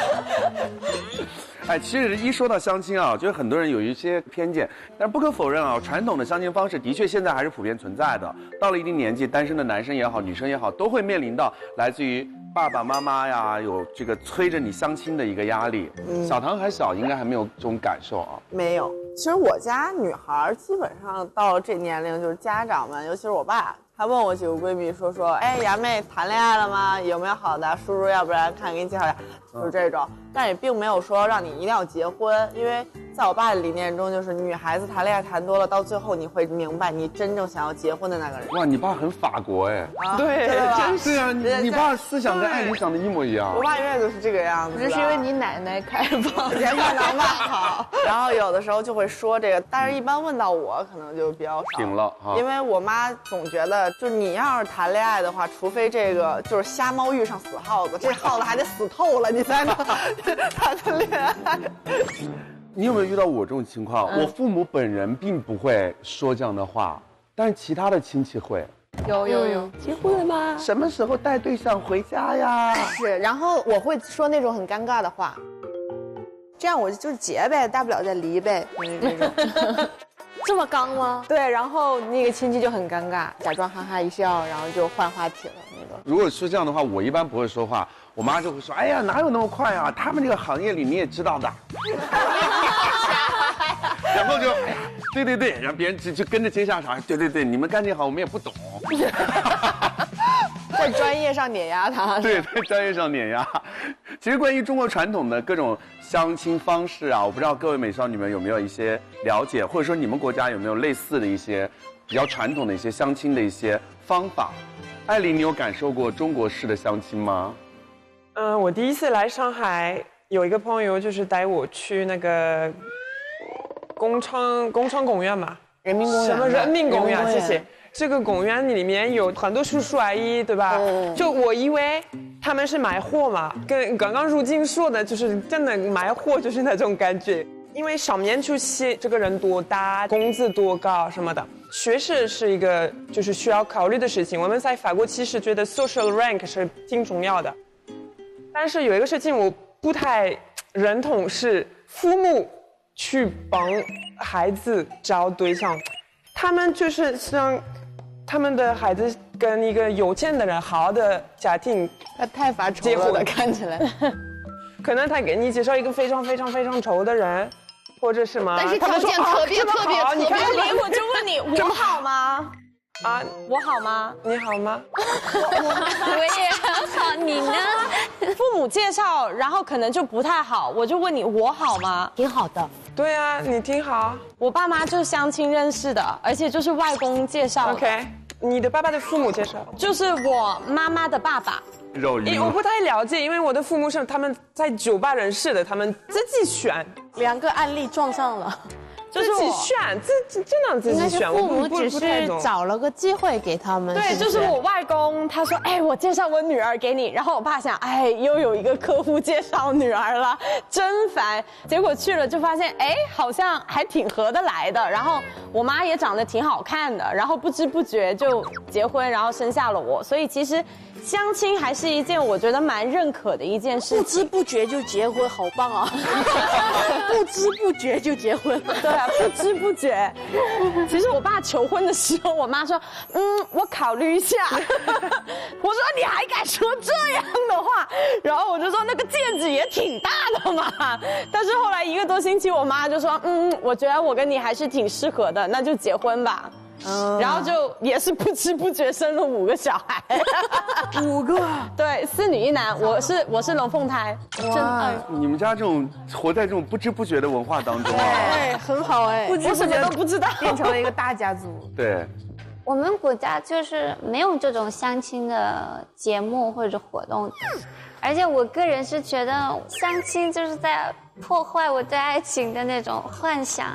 哎，其实一说到相亲啊，就是很多人有一些偏见，但是不可否认啊，传统的相亲方式的确现在还是普遍存在的。到了一定年纪，单身的男生也好，女生也好，都会面临到来自于爸爸妈妈呀，有这个催着你相亲的一个压力。小唐还小，应该还没有这种感受啊。没有，其实我家女孩基本上到了这年龄，就是家长们，尤其是我爸。他问我几个闺蜜说，哎，杨妹谈恋爱了吗？有没有好的？叔叔要不然看给你介绍一下，就是这种。但也并没有说让你一定要结婚，因为在我爸的理念中，就是女孩子谈恋爱谈多了，到最后你会明白你真正想要结婚的那个人。哇，你爸很法国哎。啊、对，真是啊，你爸思想跟艾琳想的一模一样。我爸永远都是这个样子。这是因为你奶奶开放，也可能吧。好，然后有的时候就会说这个，但是一般问到我可能就比较少。停了哈，因为我妈总觉得，就是你要是谈恋爱的话，除非这个就是瞎猫遇上死耗子，这耗子还得死透了，你才能谈个恋爱。你有没有遇到我这种情况？我父母本人并不会说这样的话，但是其他的亲戚会。有，结婚了吗？什么时候带对象回家呀？是，然后我会说那种很尴尬的话，这样我就结呗，大不了再离呗，那种。这么刚吗？对，然后那个亲戚就很尴尬，假装哈哈一笑，然后就换话题了那种。如果是这样的话，我一般不会说话，我妈就会说：“哎呀，哪有那么快啊？他们这个行业里你也知道的。”然后就，哎呀，对，然后别人就跟着接下茬，对，你们干这行我们也不懂。在专业上碾压他。对，在专业上碾压。其实关于中国传统的各种相亲方式啊，我不知道各位美少女们有没有一些了解，或者说你们国家有没有类似的一些比较传统的一些相亲的一些方法。艾琳，你有感受过中国式的相亲吗？我第一次来上海，有一个朋友就是带我去那个工厂公园嘛，人民公园。什么人民公园？谢谢。这个公园里面有很多叔叔阿姨，对吧？就我以为他们是卖货嘛，跟刚刚如今说的，就是真的卖货，就是那种感觉。因为上面就写这个人多大，工资多高什么的。学识是一个就是需要考虑的事情。我们在法国其实觉得 social rank 是挺重要的，但是有一个事情我不太认同，是父母去帮孩子找对象，他们就是像他们的孩子跟一个有钱的人好的家庭，他太发愁了的看起来，可能他给你介绍一个非常非常非常丑的人。或者什么？但是条件特别特别好，你看我就问你，我好吗？啊，我好吗？你好吗？我也很好，你呢？父母介绍，然后可能就不太好，我就问你，我好吗？挺好的。对啊，你挺好。我爸妈就是相亲认识的，而且就是外公介绍的。OK， 你的爸爸的父母介绍？就是我妈妈的爸爸。我不太了解，因为我的父母是他们在酒吧认识的，他们自己选。2个案例撞上了，就是自己选，真的自己选。父母只是找了个机会给他们。对，就是我外公，他说，哎，我介绍我女儿给你，然后我爸想，哎，又有一个客户介绍女儿了，真烦。结果去了就发现，哎，好像还挺合得来的。然后我妈也长得挺好看的，然后不知不觉就结婚，然后生下了我。所以其实相亲还是一件我觉得蛮认可的一件事情。不知不觉就结婚，好棒啊！不知不觉就结婚，对啊，不知不觉。其实我爸求婚的时候，我妈说，我考虑一下。我说你还敢说这样的话？然后我就说那个戒指也挺大的嘛。但是后来1个多星期，我妈就说，我觉得我跟你还是挺适合的，那就结婚吧。然后就也是不知不觉生了5个小孩，5个，对，4女1男，我是龙凤胎，真爱。你们家这种活在这种不知不觉的文化当中啊，对，很好哎，我什么都不知道，变成了一个大家族。对，我们国家就是没有这种相亲的节目或者活动，而且我个人是觉得相亲就是在破坏我对爱情的那种幻想。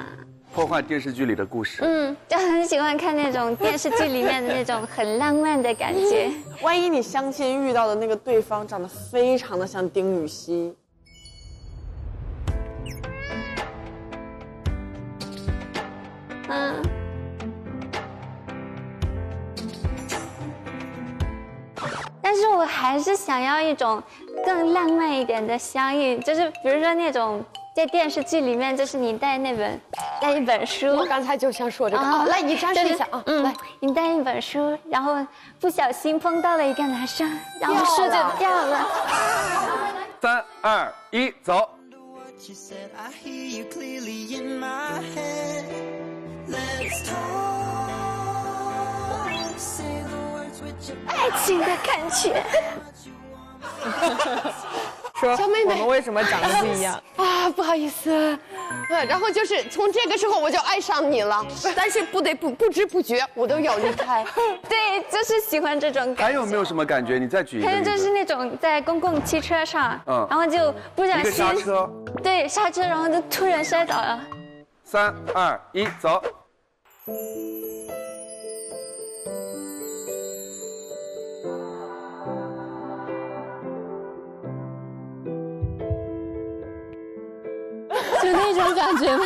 破坏电视剧里的故事。就很喜欢看那种电视剧里面的那种很浪漫的感觉。万一你相亲遇到的那个对方长得非常的像丁禹兮，但是我还是想要一种更浪漫一点的相遇，就是比如说那种在电视剧里面，就是你带一本书。我刚才就想说这个来，你展示一下啊。来，你带一本书，然后不小心碰到了一个男生，然后书就掉了。3、2、1，走。爱情的感觉。说小妹妹，我们为什么长得不一样啊？不好意思，然后就是从这个时候我就爱上你了，但是不知不觉我都要离开。对，就是喜欢这种感觉。还有没有什么感觉？你再举一个例子。还有就是那种在公共汽车上，然后就不小心一个刹车，对，刹车，然后就突然摔倒了。3、2、1，走。就那种感觉吗？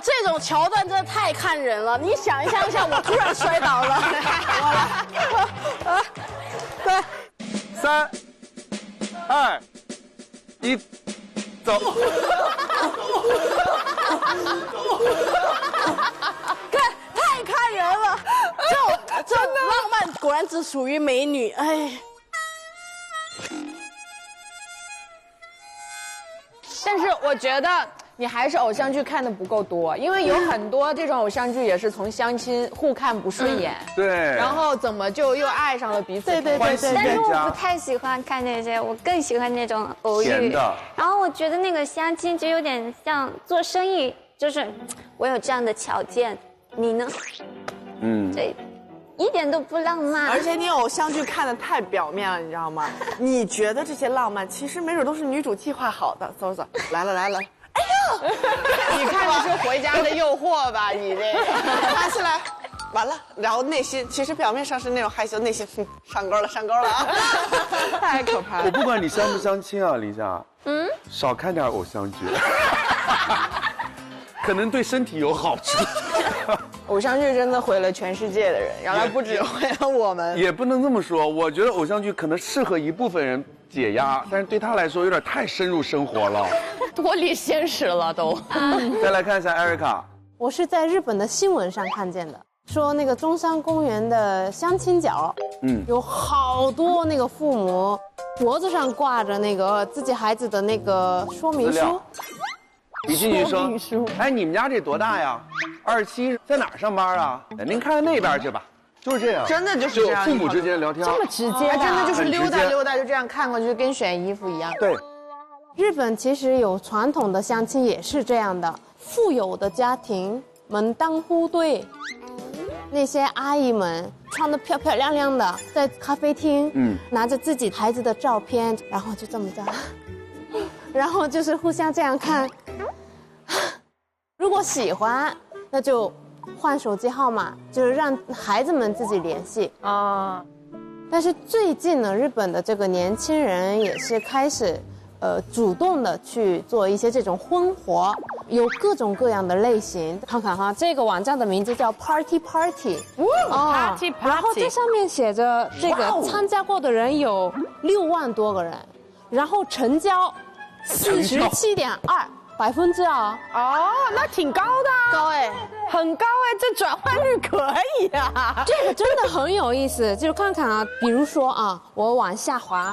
这种桥段真的太看人了。你想象一下，我突然摔倒了，对，3、2、1，走。太看人了，这浪漫果然只属于美女，哎。但是我觉得你还是偶像剧看的不够多，因为有很多这种偶像剧也是从相亲互看不顺眼，对，然后怎么就又爱上了彼此。对。但是我不太喜欢看那些，我更喜欢那种偶遇。然后我觉得那个相亲就有点像做生意，就是我有这样的条件，你呢？这一点都不浪漫。而且你偶像剧看的太表面了，你知道吗？你觉得这些浪漫，其实没准都是女主计划好的。走，来了。哎呀，你看的是《回家的诱惑》吧？你这个拿起来，完了，然后内心其实表面上是那种害羞，内心上钩了啊！太可怕了。我不管你相不相亲啊，李夏，少看点偶像剧，可能对身体有好处。偶像剧真的毁了全世界的人，然后不止毁了我们。也不能这么说，我觉得偶像剧可能适合一部分人解压，但是对他来说有点太深入生活了，脱离现实了都。再来看一下艾瑞卡，我是在日本的新闻上看见的，说那个中山公园的相亲角，有好多那个父母脖子上挂着那个自己孩子的那个说明书。李静女说：“哎，你们家这多大呀？27，在哪儿上班啊？您看看那边去吧。”就是这样，真的就是这样，父母之间聊天，这么直接的，真的就是溜达就这样看过去，跟选衣服一样。对，日本其实有传统的相亲也是这样的，富有的家庭门当户对，那些阿姨们穿得漂漂亮亮的，在咖啡厅，拿着自己孩子的照片，然后就这么着，然后就是互相这样看，如果喜欢，那就换手机号码，就是让孩子们自己联系啊。但是最近呢，日本的这个年轻人也是开始，主动的去做一些这种婚活，有各种各样的类型。看看哈，这个网站的名字叫 Party， 然后这上面写着这个参加过的人有6万多个人，然后成交47.2%啊！哦，那挺高的，高哎，很高哎，这转换率可以啊！这个真的很有意思，就看看啊，比如说啊，我往下滑，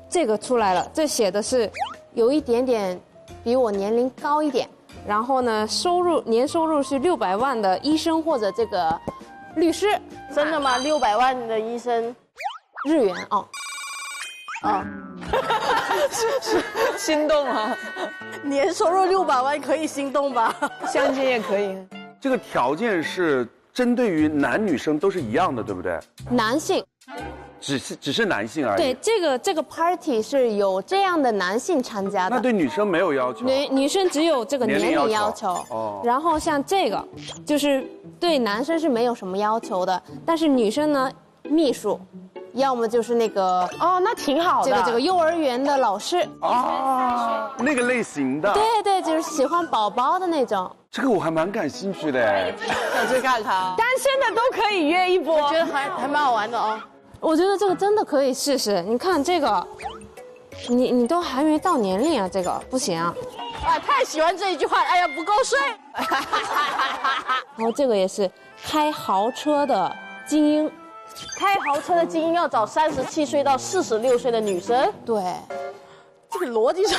这个出来了，这写的是有一点点比我年龄高一点，然后呢，年收入是600万的医生或者这个律师。真的吗？600万的医生，日元哦。心动啊！年收入600万可以心动吧？相亲也可以。这个条件是针对于男女生都是一样的，对不对？男性，只是男性而已。对，这个 party 是有这样的男性参加的。那对女生没有要求？女生只有这个年龄要求。哦。然后像这个，就是对男生是没有什么要求的，但是女生呢，秘书。要么就是那个那挺好的，这个幼儿园的老师那个类型的，对，就是喜欢宝宝的那种。这个我还蛮感兴趣的，想去看看。单身的都可以约一波，我觉得还蛮好玩的哦。我觉得这个真的可以试试。你看这个，你都还没到年龄啊，这个不行啊。太喜欢这一句话，哎呀不够睡。然后这个也是开豪车的精英。开豪车的精英要找37岁到46岁的女生，对，这个逻辑上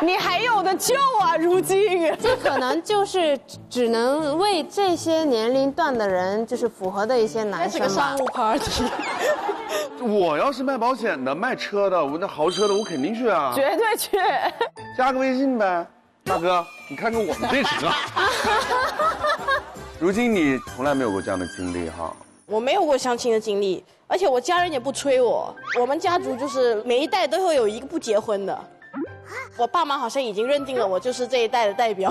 你还有的救啊，如今这可能就是只能为这些年龄段的人就是符合的一些男生吧。这个商务 party， 我要是卖保险的、卖车的，我那豪车的，我肯定去啊，绝对去，加个微信呗，大哥，你看看我们这车。如今你从来没有过这样的经历哈。我没有过相亲的经历，而且我家人也不催我。我们家族就是每一代都会有一个不结婚的。我爸妈好像已经认定了我就是这一代的代表，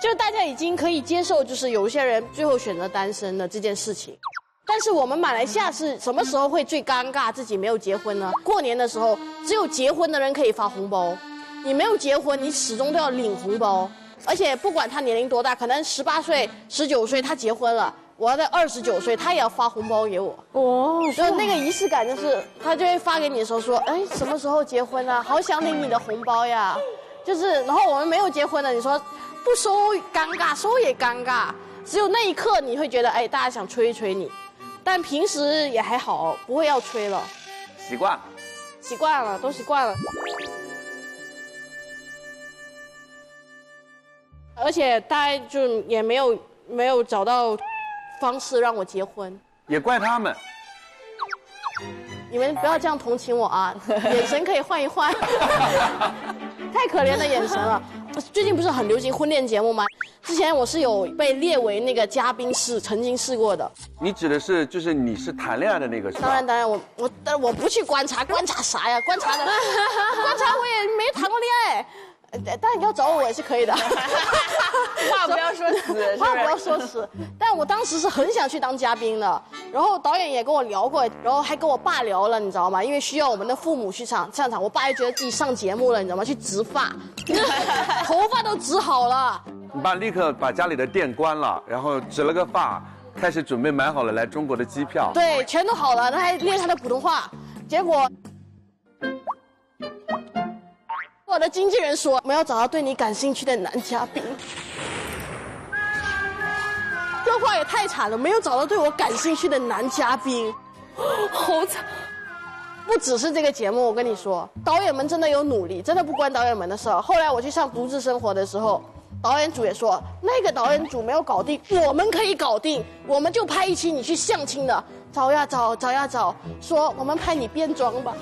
就是大家已经可以接受，就是有些人最后选择单身的这件事情。但是我们马来西亚是什么时候会最尴尬自己没有结婚呢？过年的时候，只有结婚的人可以发红包，你没有结婚，你始终都要领红包，而且不管他年龄多大，可能18岁、19岁他结婚了。我要在29岁，他也要发红包给我。就那个仪式感，就是他就会发给你的时候说，哎，什么时候结婚啊？好想领你的红包呀。就是，然后我们没有结婚的，你说不收尴尬，收也尴尬。只有那一刻你会觉得，哎，大家想吹一吹你，但平时也还好，不会要吹了。习惯了，都习惯了。而且大家就也没有找到方式让我结婚，也怪他们。你们不要这样同情我啊，眼神可以换一换。太太可怜的眼神了。最近不是很流行婚恋节目吗？之前我是有被列为那个嘉宾曾经试过的。你指的是就是你是谈恋爱的那个是吧？当然，我不去观察啥呀？观察我也没谈过恋爱。当然你要找我也是可以的，话不要说死，话不要说死。但我当时是很想去当嘉宾的，然后导演也跟我聊过，然后还跟我爸聊了，你知道吗？因为需要我们的父母去上场，我爸也觉得自己上节目了，你知道吗？去植发，头发都植好了。你爸立刻把家里的店关了，然后植了个发，开始准备买好了来中国的机票。对，全都好了，他还练他的普通话，结果。我的经纪人说，我们要找到对你感兴趣的男嘉宾。这话也太惨了，没有找到对我感兴趣的男嘉宾，好惨。不只是这个节目，我跟你说，导演们真的有努力，真的不关导演们的事。后来我去上《独自生活》的时候，导演组也说，那个导演组没有搞定，我们可以搞定，我们就拍一期你去相亲的，找呀找，说我们拍你变装吧。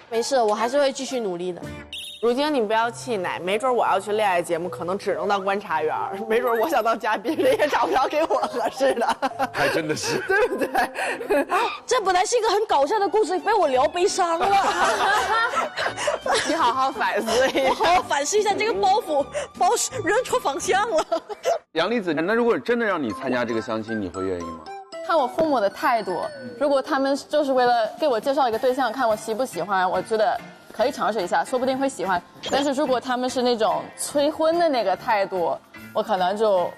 没事，我还是会继续努力的。如今你不要气馁，没准我要去恋爱节目，可能只能当观察员，没准我想当嘉宾，人也找不着给我合适的。还真的是，对不对？这本来是一个很搞笑的故事，被我聊悲伤了。你好好反思一下，我好好反思一下这个包袱扔错方向了。杨丽子，那如果真的让你参加这个相亲，你会愿意吗？看我父母的态度，如果他们就是为了给我介绍一个对象，看我喜不喜欢，我觉得可以尝试一下，说不定会喜欢。但是如果他们是那种催婚的那个态度，我可能就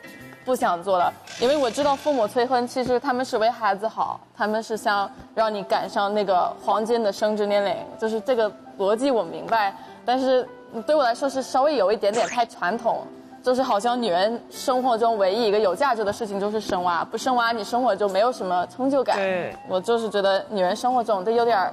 不想做了，因为我知道父母催婚，其实他们是为孩子好，他们是想让你赶上那个黄金的生殖年龄，就是这个逻辑我明白，但是对我来说是稍微有一点点太传统。就是好像女人生活中唯一一个有价值的事情就是生娃，不生娃你生活就没有什么成就感。对，我就是觉得女人生活中得有点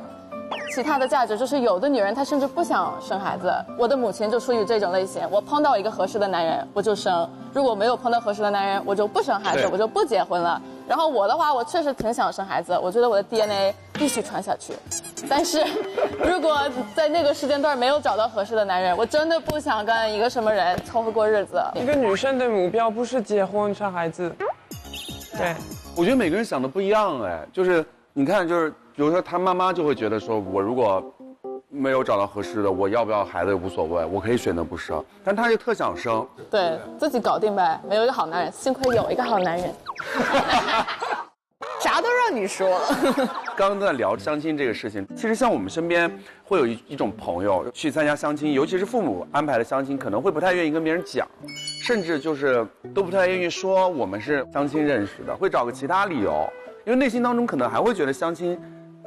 其他的价值，就是有的女人她甚至不想生孩子。我的母亲就属于这种类型，我碰到一个合适的男人我就生，如果没有碰到合适的男人我就不生孩子，我就不结婚了。然后我的话，我确实挺想生孩子，我觉得我的 DNA 必须传下去。但是，如果在那个时间段没有找到合适的男人，我真的不想跟一个什么人凑合过日子。一个女生的目标不是结婚生孩子。对，我觉得每个人想的不一样哎，就是你看，就是比如说他妈妈就会觉得说，我如果没有找到合适的，我要不要孩子也无所谓，我可以选择不生，但他就特想生。对自己搞定呗，没有一个好男人，幸亏有一个好男人。啥都让你说。刚刚在聊相亲这个事情，其实像我们身边会有一种朋友去参加相亲，尤其是父母安排的相亲，可能会不太愿意跟别人讲，甚至就是都不太愿意说我们是相亲认识的，会找个其他理由，因为内心当中可能还会觉得相亲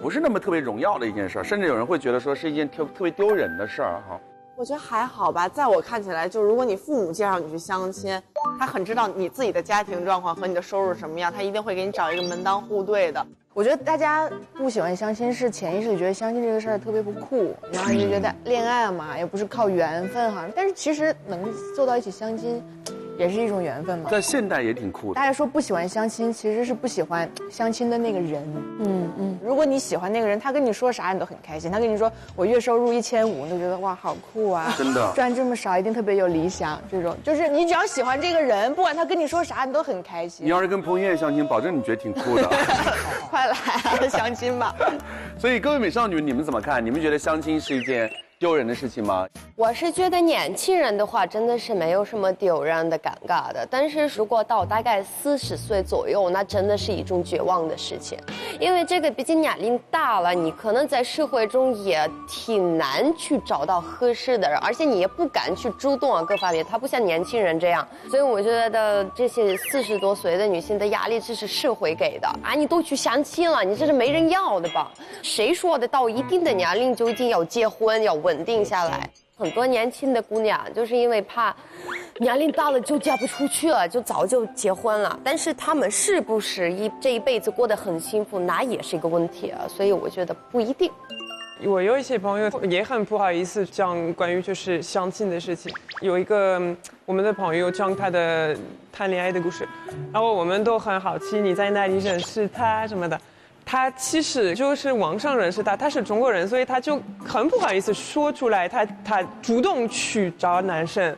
不是那么特别荣耀的一件事，甚至有人会觉得说是一件特别丢人的事儿哈。我觉得还好吧，在我看起来，就如果你父母介绍你去相亲，他很知道你自己的家庭状况和你的收入什么样，他一定会给你找一个门当户对的。我觉得大家不喜欢相亲是潜意识里觉得相亲这个事儿特别不酷，然后就觉得恋爱嘛也不是靠缘分哈，但是其实能坐到一起相亲，也是一种缘分嘛。在现代也挺酷的。大家说不喜欢相亲，其实是不喜欢相亲的那个人。如果你喜欢那个人，他跟你说啥你都很开心。他跟你说我月收入1500，你就觉得哇好酷啊，真的赚这么少一定特别有理想。这种就是你只要喜欢这个人，不管他跟你说啥，你都很开心。你要是跟彭于晏相亲，保证你觉得挺酷的。快来相亲吧。所以各位美少女，你们怎么看？你们觉得相亲是一件丢人的事情吗？我是觉得年轻人的话真的是没有什么丢人的、尴尬的，但是如果到大概40岁左右，那真的是一种绝望的事情，因为这个毕竟年龄大了，你可能在社会中也挺难去找到合适的人，而且你也不敢去主动啊，各方面，他不像年轻人这样，所以我觉得这些40多岁的女性的压力这是社会给的啊，你都去相亲了，你这是没人要的吧？谁说的到一定的年龄就一定要结婚要稳定下来？很多年轻的姑娘就是因为怕年龄大了就嫁不出去了，就早就结婚了。但是她们是不是这一辈子过得很幸福，那也是一个问题啊。所以我觉得不一定。我有一些朋友也很不好意思讲关于就是相亲的事情。有一个我们的朋友讲他的谈恋爱的故事，然后我们都很好奇你在哪里认识他什么的。他其实就是网上认识他是中国人，所以他就很不好意思说出来，他主动去找男生。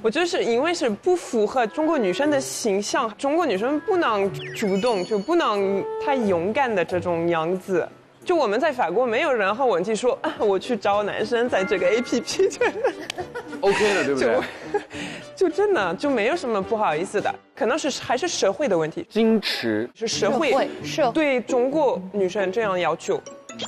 我就是因为是不符合中国女生的形象，中国女生不能主动，就不能太勇敢的这种样子。就我们在法国没有任何问题说我去找男生在这个 APP OK 的，对不对？就真的就没有什么不好意思的，可能是还是社会的问题，矜持是社会对中国女生这样要求，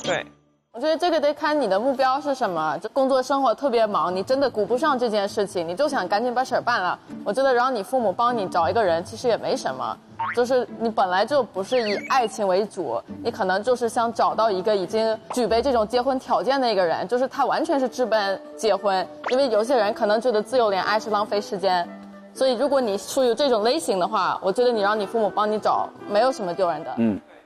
对。我觉得这个得看你的目标是什么。就工作生活特别忙，你真的顾不上这件事情，你就想赶紧把事儿办了。我觉得让你父母帮你找一个人，其实也没什么。就是你本来就不是以爱情为主，你可能就是想找到一个已经具备这种结婚条件的一个人，就是他完全是直奔结婚。因为有些人可能觉得自由恋爱是浪费时间，所以如果你属于这种类型的话，我觉得你让你父母帮你找，没有什么丢人的。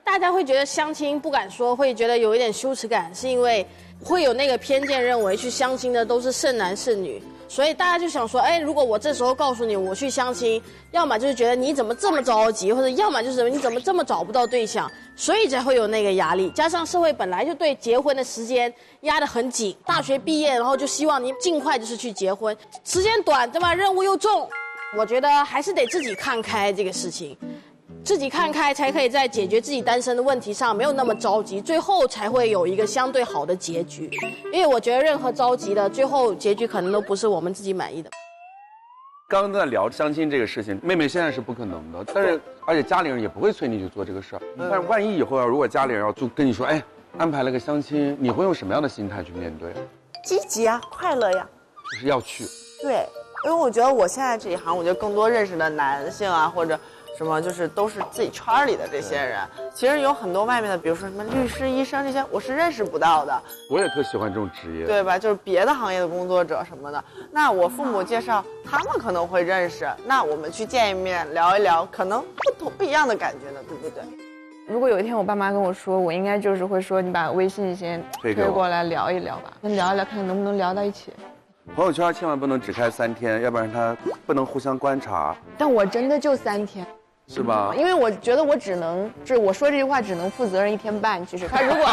大家会觉得相亲不敢说，会觉得有一点羞耻感，是因为会有那个偏见，认为去相亲的都是剩男剩女，所以大家就想说，如果我这时候告诉你我去相亲，要么就是觉得你怎么这么着急，或者要么就是你怎么这么找不到对象，所以才会有那个压力。加上社会本来就对结婚的时间压得很紧，大学毕业然后就希望你尽快就是去结婚，时间短对吧？任务又重，我觉得还是得自己看开这个事情。自己看开，才可以在解决自己单身的问题上没有那么着急，最后才会有一个相对好的结局。因为我觉得任何着急的，最后结局可能都不是我们自己满意的。刚刚在聊相亲这个事情，妹妹现在是不可能的，但是而且家里人也不会催你去做这个事儿。但是万一以后如果家里人要就跟你说，安排了个相亲，你会用什么样的心态去面对？积极啊，快乐呀，就是要去。对，因为我觉得我现在这一行，我觉得更多认识的男性啊，或者什么就是都是自己圈里的这些人。其实有很多外面的，比如说什么律师、医生这些，我是认识不到的。我也特喜欢这种职业，对吧？就是别的行业的工作者什么的。那我父母介绍，他们可能会认识。那我们去见一面聊一聊，可能不一样的感觉呢，对不对？如果有一天我爸妈跟我说，我应该就是会说，你把微信先推过来聊一聊吧，聊一聊看看能不能聊到一起。朋友圈千万不能只开3天，要不然他不能互相观察。但我真的就3天。是吧？因为我觉得我只能，就是我说这句话只能负责任1天半。其实他如果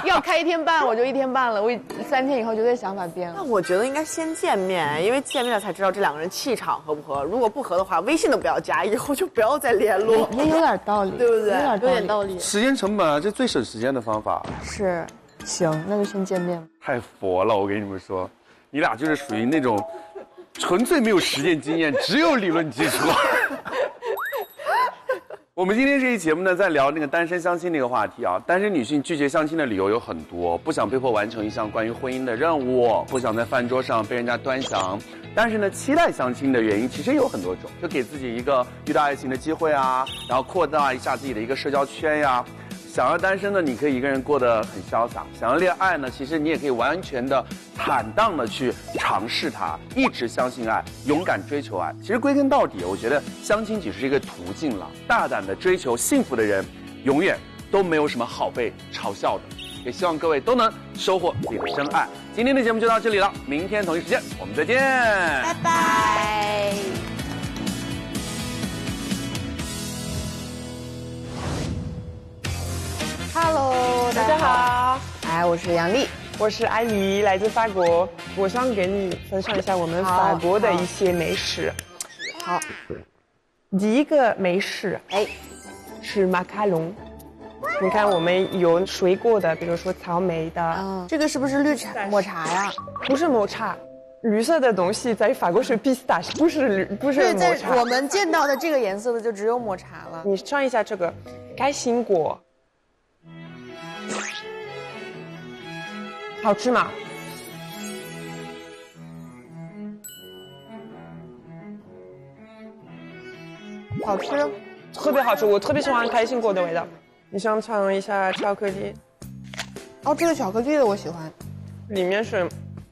要开1天半，我就1天半了。我3天以后绝对想法变了。那我觉得应该先见面，因为见面了才知道这两个人气场合不合。如果不合的话，微信都不要加，以后就不要再联络。也有点道理，对不对？有点道理。时间成本啊，这最省时间的方法。是，行，那就先见面。太佛了，我跟你们说，你俩就是属于那种纯粹没有实践经验，只有理论基础。我们今天这期节目呢，在聊那个单身相亲这个话题啊。单身女性拒绝相亲的理由有很多，不想被迫完成一项关于婚姻的任务，不想在饭桌上被人家端详。但是呢，期待相亲的原因其实有很多种，就给自己一个遇到爱情的机会啊，然后扩大一下自己的一个社交圈呀。想要单身呢，你可以一个人过得很潇洒；想要恋爱呢，其实你也可以完全的坦荡的去尝试它，一直相信爱，勇敢追求爱。其实归根到底，我觉得相亲只是一个途径了。大胆的追求幸福的人，永远都没有什么好被嘲笑的。也希望各位都能收获自己的真爱。今天的节目就到这里了，明天同一时间我们再见，拜拜。Hello， 大家好，我是杨丽，我是阿姨，来自法国。我想跟你分享一下我们法国的一些美食。好，第一个美食，是马卡龙。你看，我们有水果的，比如说草莓的。这个是不是抹茶呀？不是抹茶，绿色的东西在法国是 pistache， 不是抹茶。我们见到的这个颜色的就只有抹茶了。你尝一下这个开心果。好吃吗？好吃，特别好吃，我特别喜欢开心果的味道。你想尝一下巧克力？哦，这个巧克力的我喜欢，里面是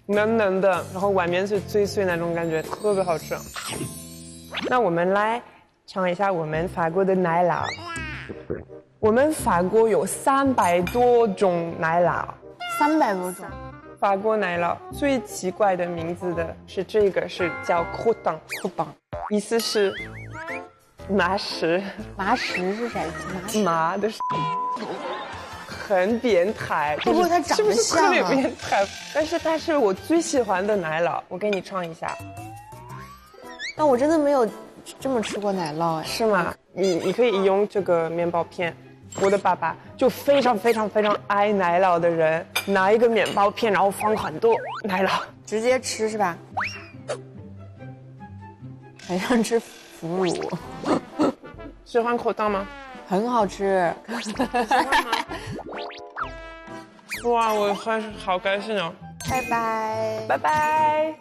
嫩嫩的，然后外面是脆脆那种感觉，特别好吃。那我们来尝一下我们法国的奶酪。我们法国有300多种奶酪。300多种，法国奶酪最奇怪的名字的是这个，是叫 croûton， 意思是麻食。麻食是啥意思？麻的。很变态，不过他长得像啊，是不是特别变态？但是他是我最喜欢的奶酪，我给你创一下。但我真的没有这么吃过奶酪哎。是吗？你可以用这个面包片。我的爸爸就非常爱奶酪的人，拿一个面包片，然后放很多奶酪，直接吃是吧？很像吃腐乳。喜欢口袋吗？很好吃。哇，我还是好开心哦！拜拜，拜拜。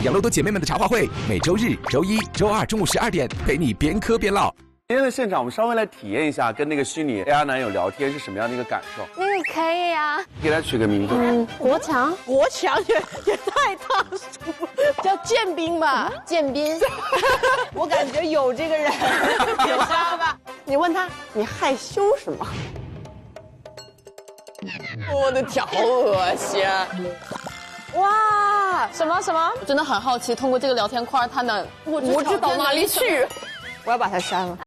养乐多姐妹们的茶话会，每周日、周一、周二中午12点，陪你边嗑边唠。今天的现场，我们稍微来体验一下跟那个虚拟 AR 男友聊天是什么样的一个感受。那个可以呀，给他取个名字。国强也太大俗了，叫建斌吧？建斌，我感觉有这个人，有吧？你问他，你害羞什么？我的天，好恶心！哇，什么？我真的很好奇，通过这个聊天框，他能我知道哪里去？我要把它删了。